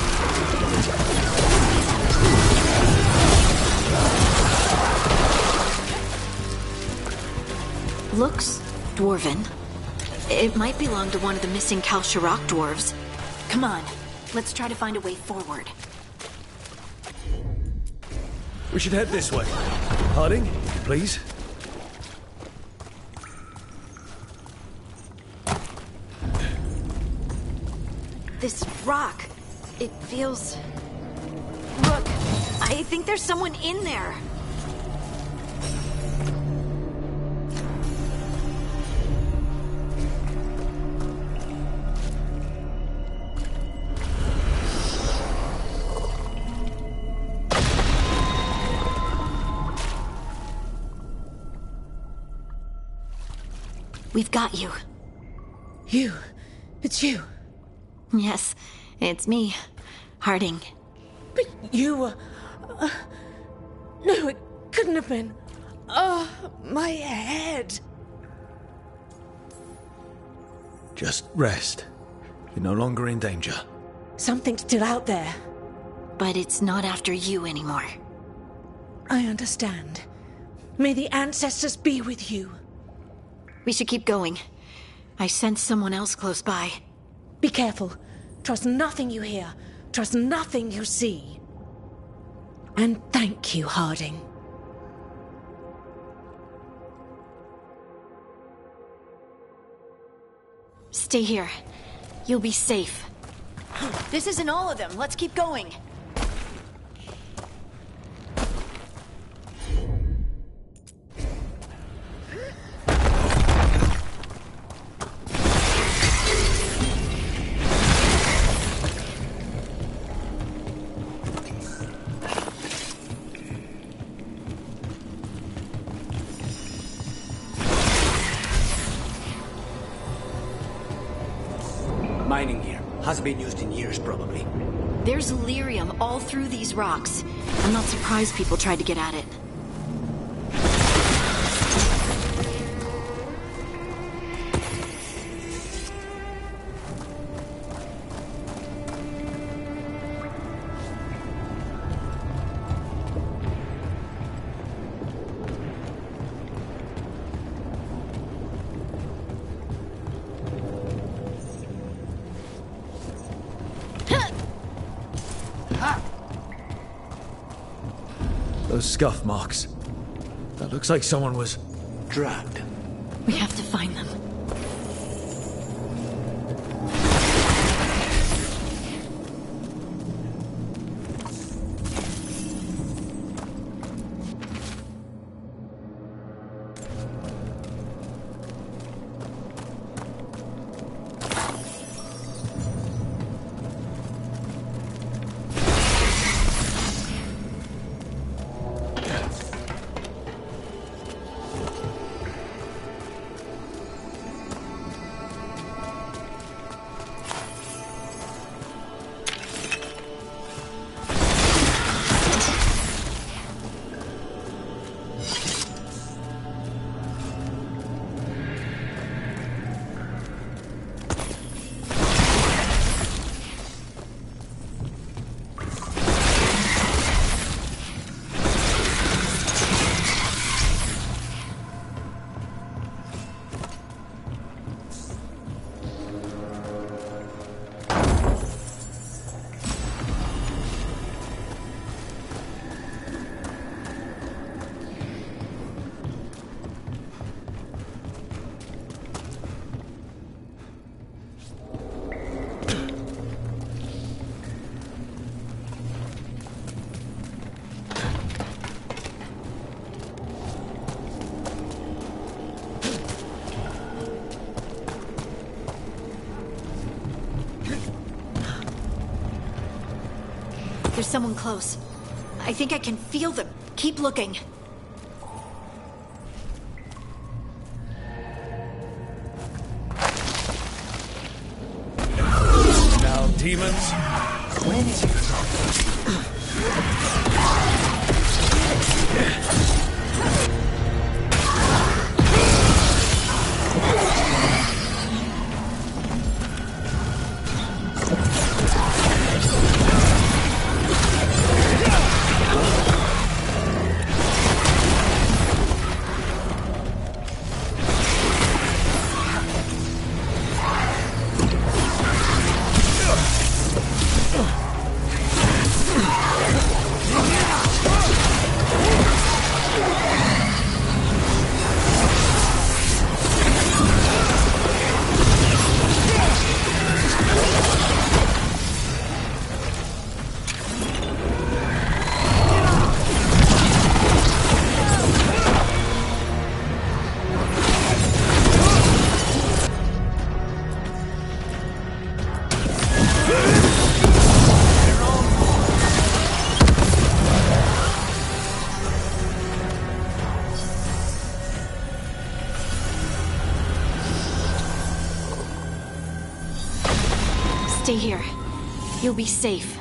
Looks dwarven. It might belong to one of the missing Kalsharok dwarves. Come on, let's try to find a way forward. We should head this way. Harding, please. This rock, it feels... Look, I think there's someone in there. We've got you. You. It's you. Yes, it's me, Harding. But you were... no, it couldn't have been. Oh, my head. Just rest. You're no longer in danger. Something's still out there. But it's not after you anymore. I understand. May the ancestors be with you. We should keep going. I sense someone else close by. Be careful. Trust nothing you hear. Trust nothing you see. And thank you, Harding. Stay here. You'll be safe. This isn't all of them. Let's keep going. Mining here. Hasn't been used in years, probably. There's lyrium all through these rocks. I'm not surprised people tried to get at it. Those scuff marks. That looks like someone was... dragged. We have to find them. There's someone close. I think I can feel them. Keep looking. Now, demons. When is it? Stay here. You'll be safe.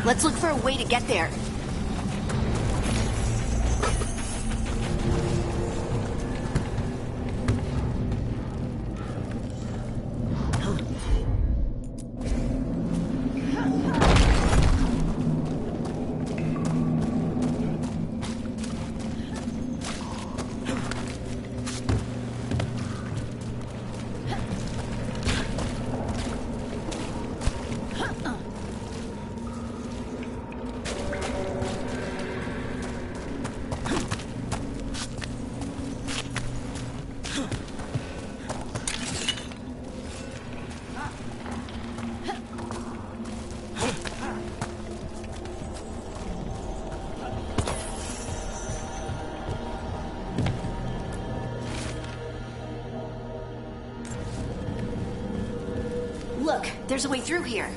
Let's look for a way to get there. Look, there's a way through here.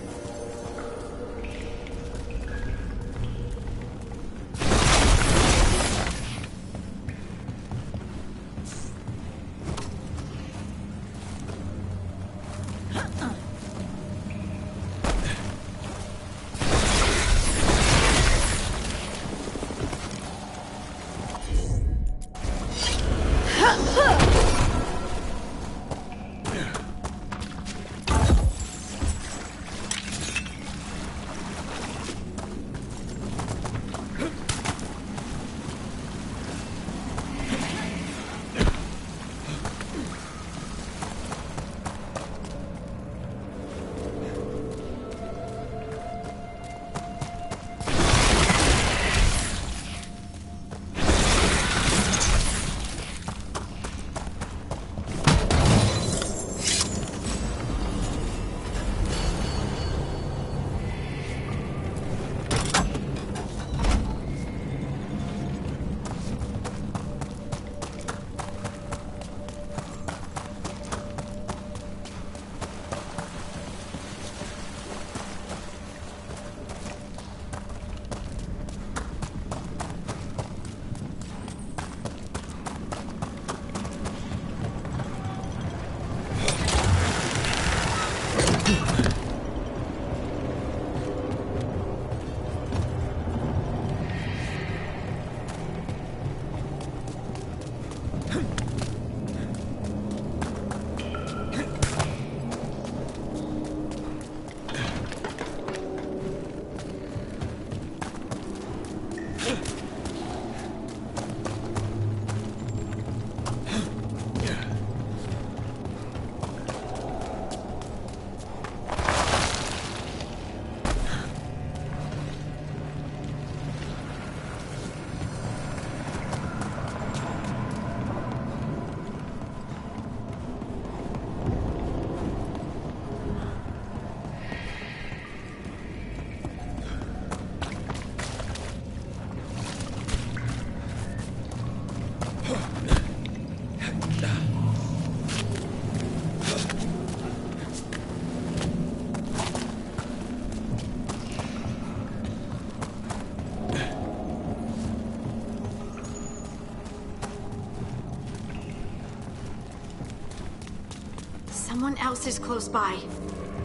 Someone else is close by.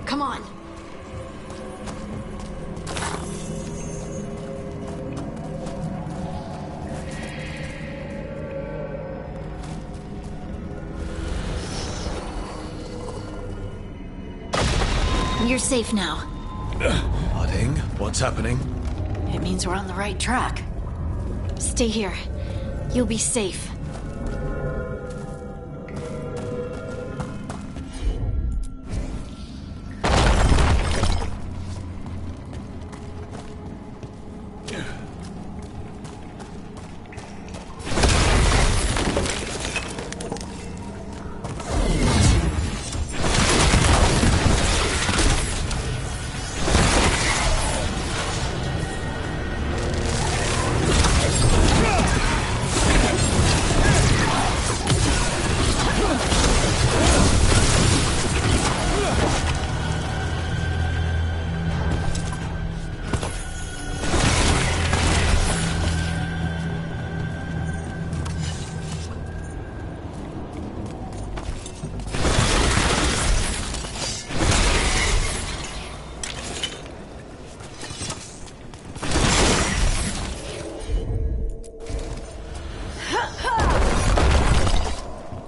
Come on. You're safe now. Harding, what's happening? It means we're on the right track. Stay here. You'll be safe.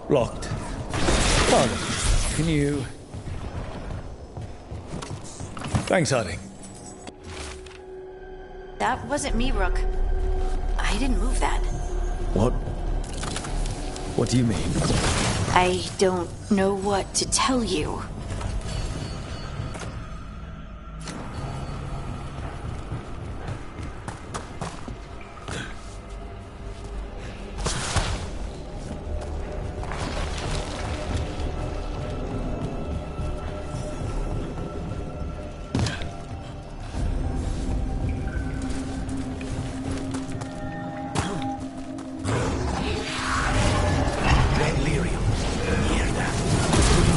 Locked. Harding, can you... Thanks, Harding. That wasn't me, Rook. I didn't move that. What? What do you mean? I don't know what to tell you.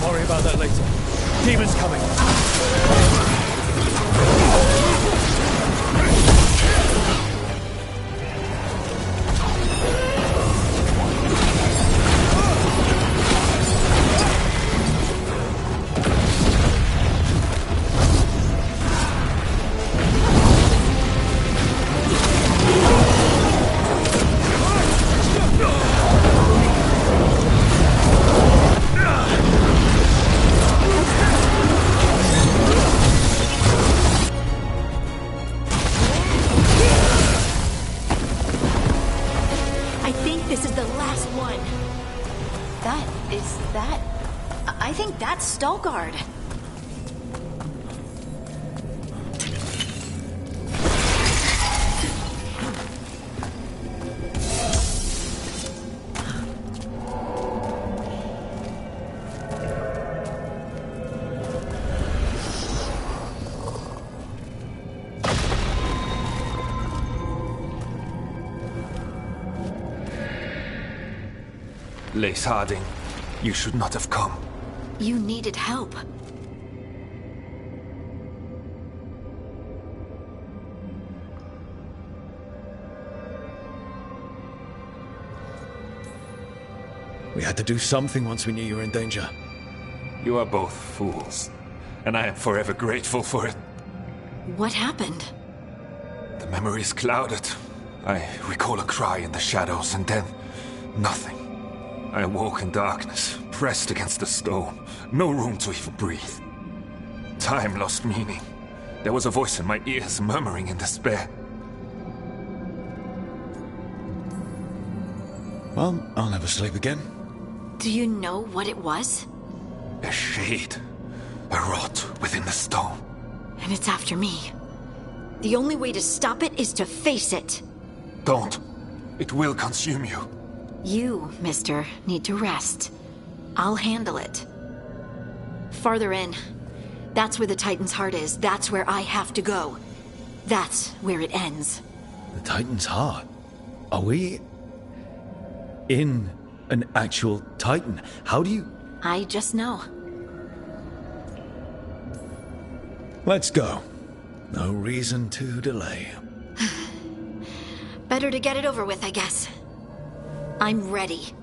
Worry about that later. Demons coming. I think that's Stalgard. Lace Harding, you should not have come. You needed help. We had to do something once we knew you were in danger. You are both fools, and I am forever grateful for it. What happened? The memory is clouded. I recall a cry in the shadows, and then nothing. I awoke in darkness, pressed against the stone. No room to even breathe. Time lost meaning. There was a voice in my ears murmuring in despair. Well, I'll never sleep again. Do you know what it was? A shade. A rot within the stone. And it's after me. The only way to stop it is to face it. Don't. It will consume you. You, mister, need to rest. I'll handle it. Farther in. That's where the Titan's heart is. That's where I have to go. That's where it ends. The Titan's heart? Are we... in an actual Titan? How do you... I just know. Let's go. No reason to delay. Better to get it over with, I guess. I'm ready.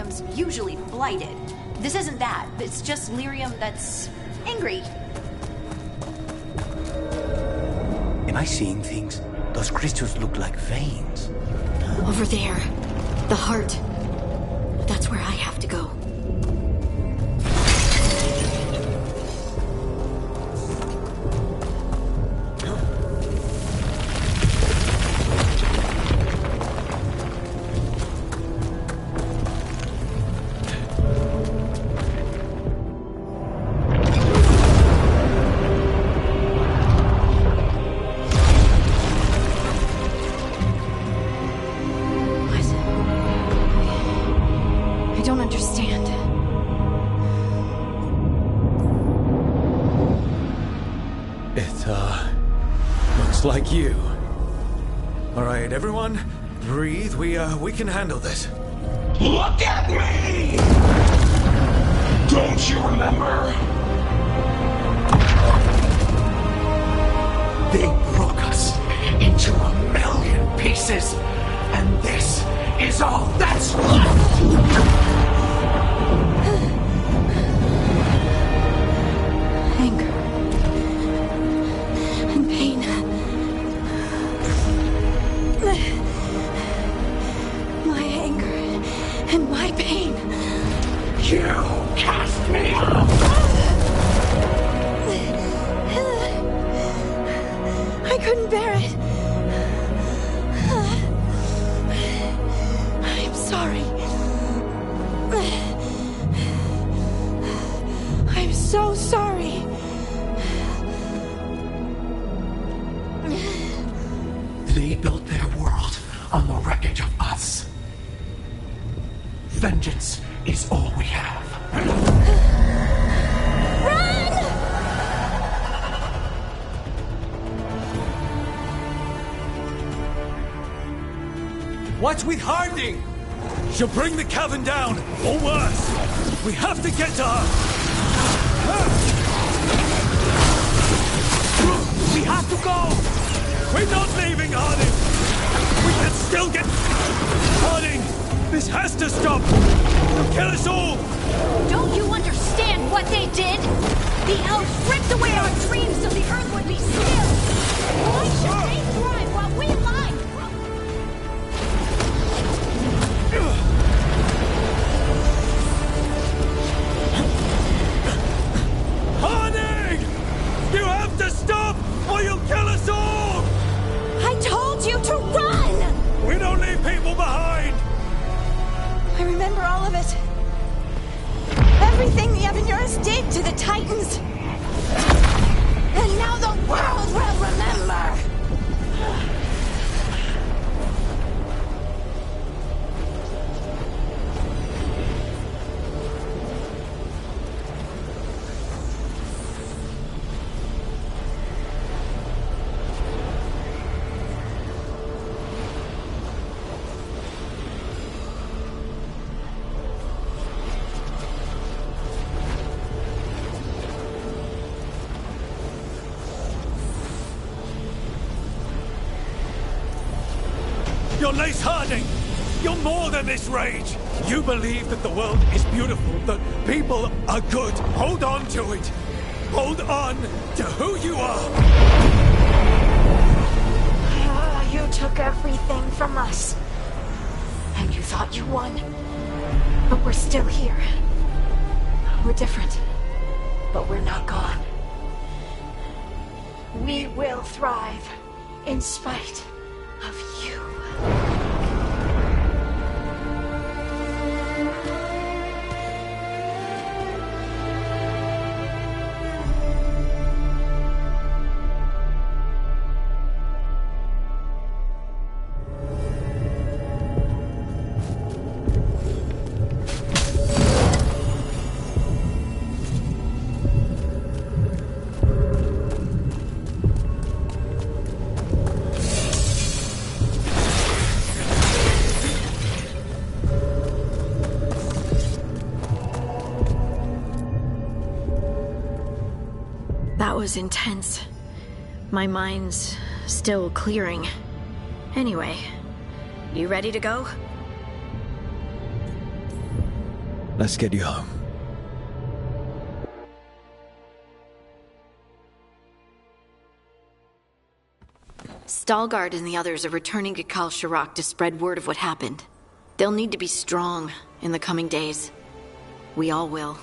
lyrium's usually blighted. This isn't that. It's just lyrium that's angry. Am I seeing things? Those crystals look like veins. Over there. The heart. That's where I have to go. Like you. All right, everyone, breathe. We can handle this. Look at me! Don't you remember? They broke us into 1,000,000 pieces, and this is all that's left! You cast me out! I couldn't bear it. I'm sorry. I'm so sorry. They built their world on the wreckage of us. Vengeance is all we have. What's with Harding? She'll bring the cavern down, or worse. We have to get to her. We have to go. We're not leaving, Harding. We can still get... Harding, this has to stop. They'll kill us all. Don't you understand what they did? The elves ripped away our dreams so the earth would be still. Why should they thrive while we lie? Harding! You have to stop or you'll kill us all! I told you to run! We don't leave people behind! I remember all of it. Everything the Avenurus did to the Titans. And now the world will remember! You're Lace Harding! You're more than this rage! You believe that the world is beautiful, that people are good. Hold on to it! Hold on to who you are! You took everything from us. And you thought you won. But we're still here. We're different. But we're not gone. We will thrive in spite of you. That was intense. My mind's still clearing. Anyway, you ready to go? Let's get you home. Stalgard and the others are returning to Kal Shirak to spread word of what happened. They'll need to be strong in the coming days. We all will.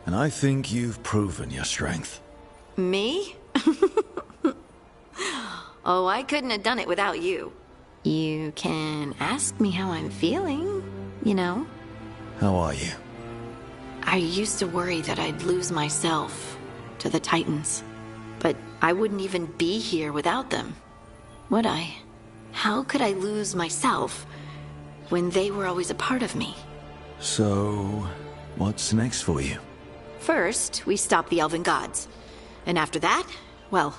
And I think you've proven your strength. Me? Oh, I couldn't have done it without you. You can ask me how I'm feeling, you know. How are you? I used to worry that I'd lose myself to the Titans. But I wouldn't even be here without them, would I? How could I lose myself when they were always a part of me? So, what's next for you? First, we stop the Elven Gods. And after that, well,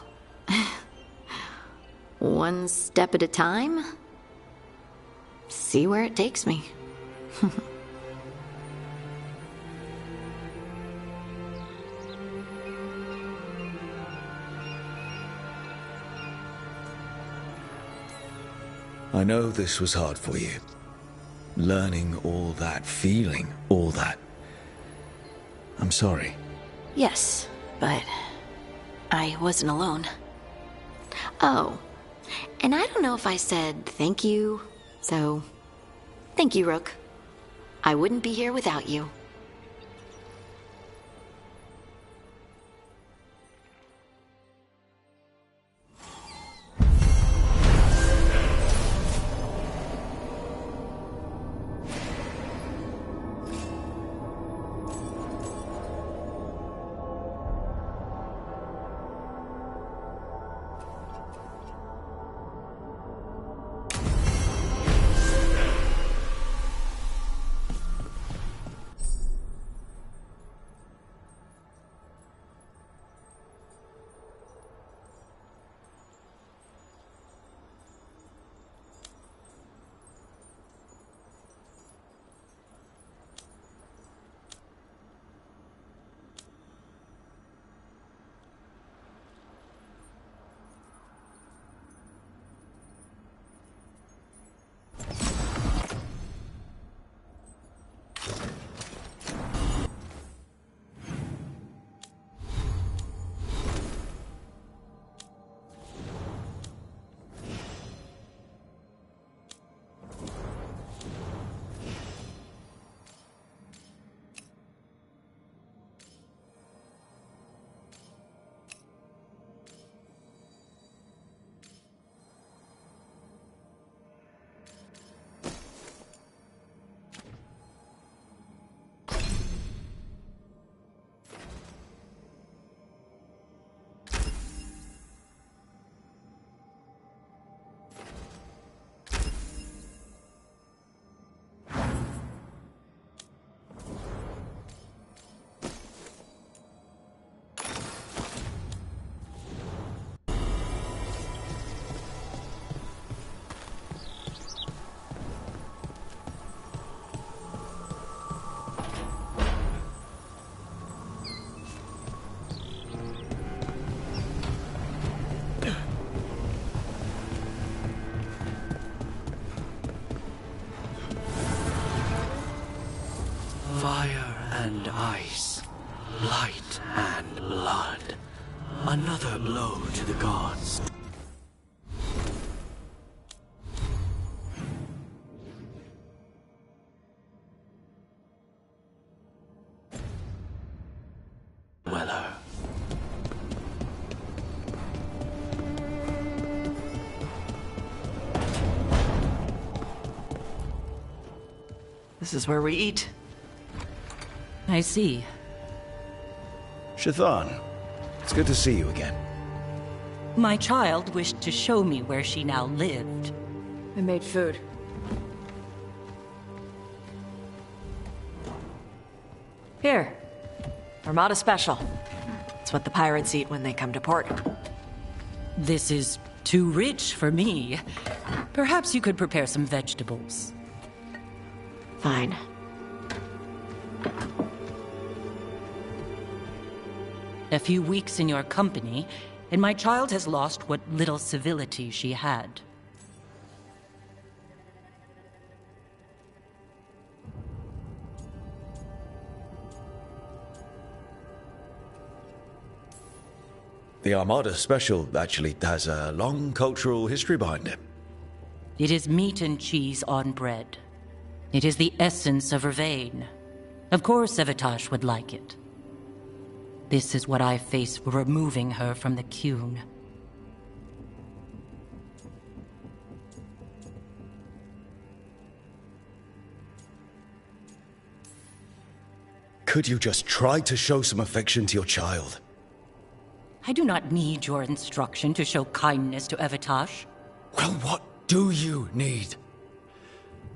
one step at a time. See where it takes me. I know this was hard for you. Learning all that, feeling all that. I'm sorry. Yes, but I wasn't alone. Oh, and I don't know if I said thank you, so thank you, Rook. I wouldn't be here without you. Fire and ice, light and blood. Another blow to the gods. Weller. This is where we eat. I see. Shathan, it's good to see you again. My child wished to show me where she now lived. I made food. Here. Armada Special. It's what the pirates eat when they come to port. This is too rich for me. Perhaps you could prepare some vegetables. Fine. A few weeks in your company, and my child has lost what little civility she had. The Armada Special actually has a long cultural history behind it. It is meat and cheese on bread. It is the essence of her vein. Of course Evitash would like it. This is what I face for removing her from the Qun. Could you just try to show some affection to your child? I do not need your instruction to show kindness to Evitash. Well, what do you need?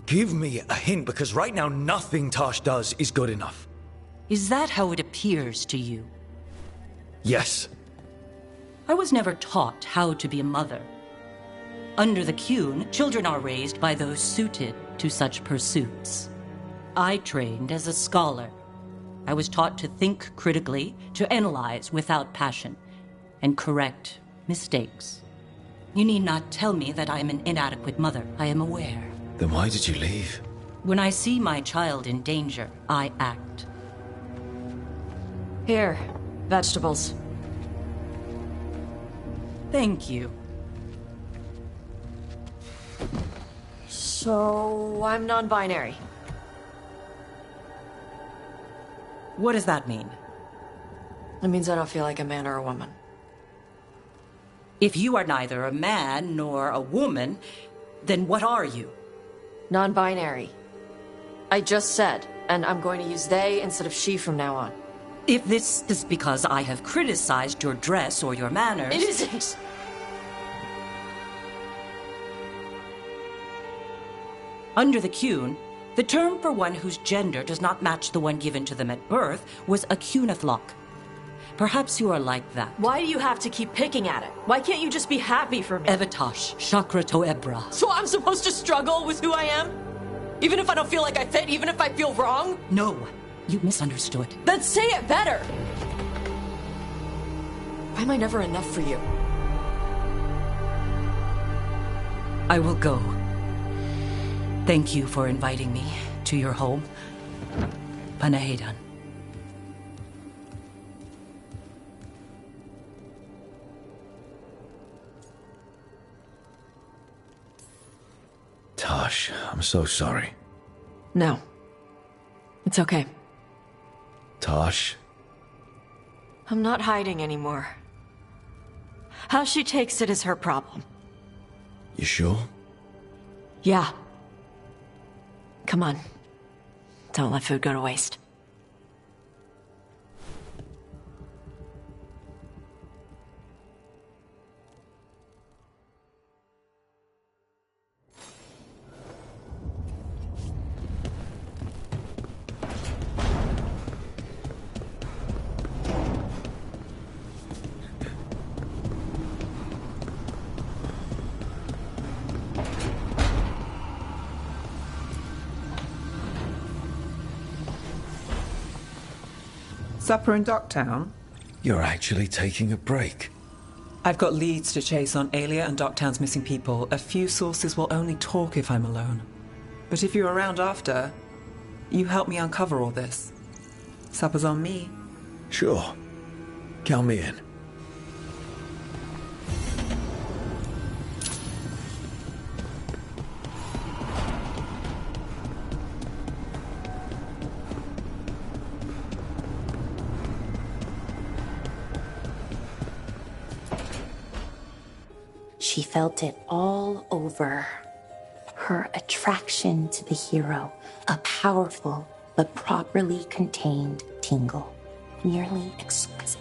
Give me a hint, because right now nothing Tash does is good enough. Is that how it appears to you? Yes. I was never taught how to be a mother. Under the Qun, children are raised by those suited to such pursuits. I trained as a scholar. I was taught to think critically, to analyze without passion, and correct mistakes. You need not tell me that I am an inadequate mother. I am aware. Then why did you leave? When I see my child in danger, I act. Here, vegetables. Thank you. So, I'm non-binary. What does that mean? It means I don't feel like a man or a woman. If you are neither a man nor a woman, then what are you? Non-binary. I just said, and I'm going to use they instead of she from now on. If this is because I have criticized your dress or your manners... It isn't! Under the Qun, the term for one whose gender does not match the one given to them at birth was a Qunathlok. Perhaps you are like that. Why do you have to keep picking at it? Why can't you just be happy for me? Evitash, Chakra Toebra. So I'm supposed to struggle with who I am? Even if I don't feel like I fit, even if I feel wrong? No, you misunderstood. Then say it better! Why am I never enough for you? I will go. Thank you for inviting me to your home. Panahedan. Tash, I'm so sorry. No. It's okay. Tash? I'm not hiding anymore. How she takes it is her problem. You sure? Yeah. Come on. Don't let food go to waste. Supper in Docktown? You're actually taking a break. I've got leads to chase on Alia and Docktown's missing people. A few sources will only talk if I'm alone. But if you're around after, you help me uncover all this. Supper's on me. Sure. Count me in. She felt it all over. Her attraction to the hero, a powerful but properly contained tingle, nearly exquisite.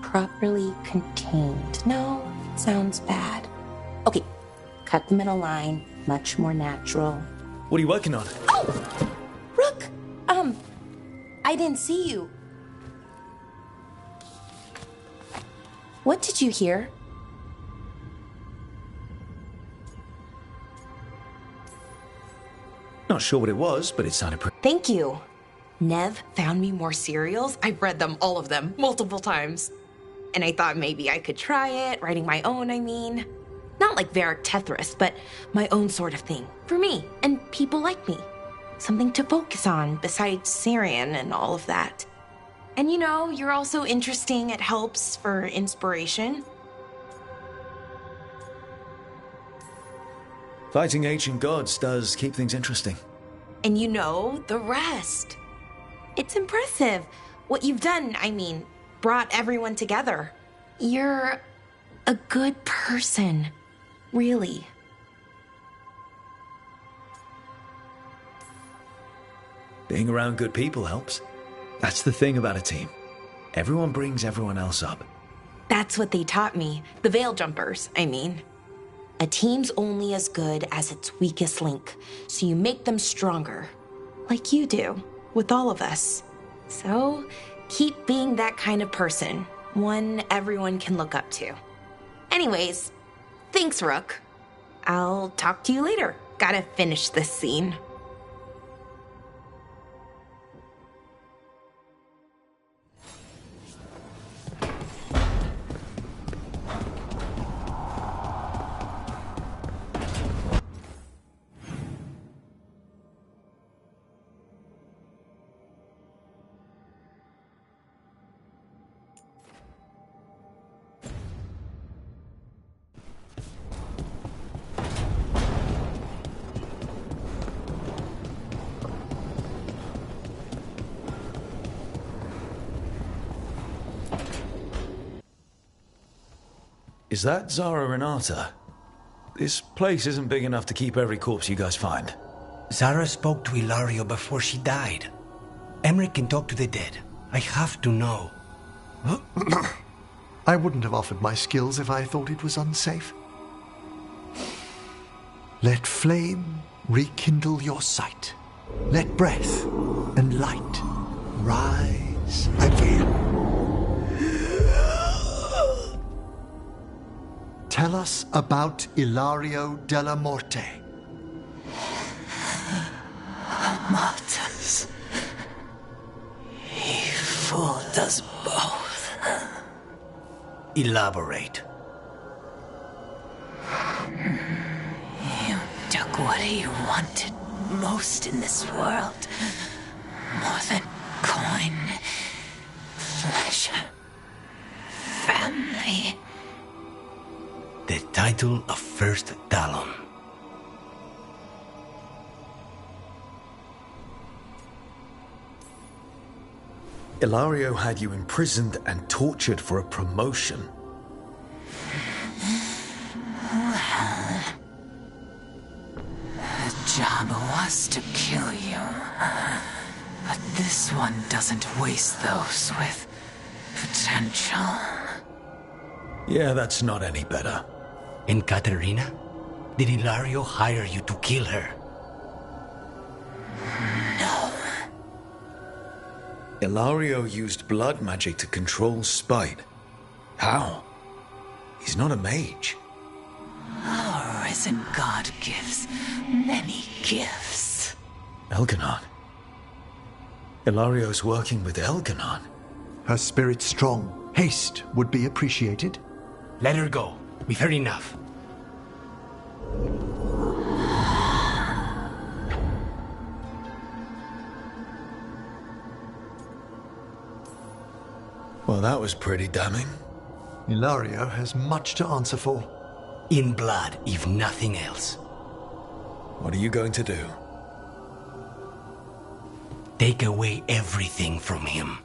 Properly contained. No, sounds bad. Okay, cut the middle line, much more natural. What are you working on? Oh! Rook! I didn't see you. What did you hear? Not sure what it was, but it sounded pretty... Thank you. Nev found me more cereals. I've read them, all of them, multiple times. And I thought maybe I could try it, writing my own, I mean. Not like Varric Tethrith, but my own sort of thing. For me, and people like me. Something to focus on besides Syrian and all of that. And you know, you're also interesting. It helps for inspiration. Fighting ancient gods does keep things interesting. And you know the rest. It's impressive. What you've done, I mean, brought everyone together. You're a good person. Really. Being around good people helps. That's the thing about a team. Everyone brings everyone else up. That's what they taught me. The Veil Jumpers, I mean. A team's only as good as its weakest link, so you make them stronger. Like you do, with all of us. So, keep being that kind of person. One everyone can look up to. Anyways, thanks, Rook. I'll talk to you later. Gotta finish this scene. Is that Zara Renata? This place isn't big enough to keep every corpse you guys find. Zara spoke to Ilario before she died. Emmerich can talk to the dead. I have to know. I wouldn't have offered my skills if I thought it was unsafe. Let flame rekindle your sight. Let breath and light rise again. Tell us about Ilario della Morte. Martyrs. He fooled us both. Elaborate. You took what he wanted most in this world. More than coin, pleasure, family. The title of First Talon. Ilario had you imprisoned and tortured for a promotion. Well, the job was to kill you. But this one doesn't waste those with potential. Yeah, that's not any better. And Katerina? Did Ilario hire you to kill her? No. Ilario used blood magic to control spite. How? He's not a mage. Our risen god gives many gifts. Elganon. Ilario's working with Elganon. Her spirit's strong. Haste would be appreciated. Let her go. We've heard enough. Well, that was pretty damning. Ilario has much to answer for. In blood, if nothing else. What are you going to do? Take away everything from him.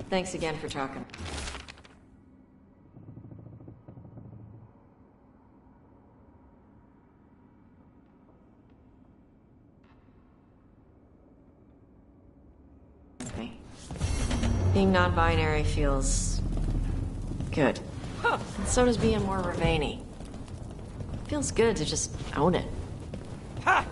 Thanks again for talking. Being non-binary feels good. And so does being more Ravani. Feels good to just own it. Ha!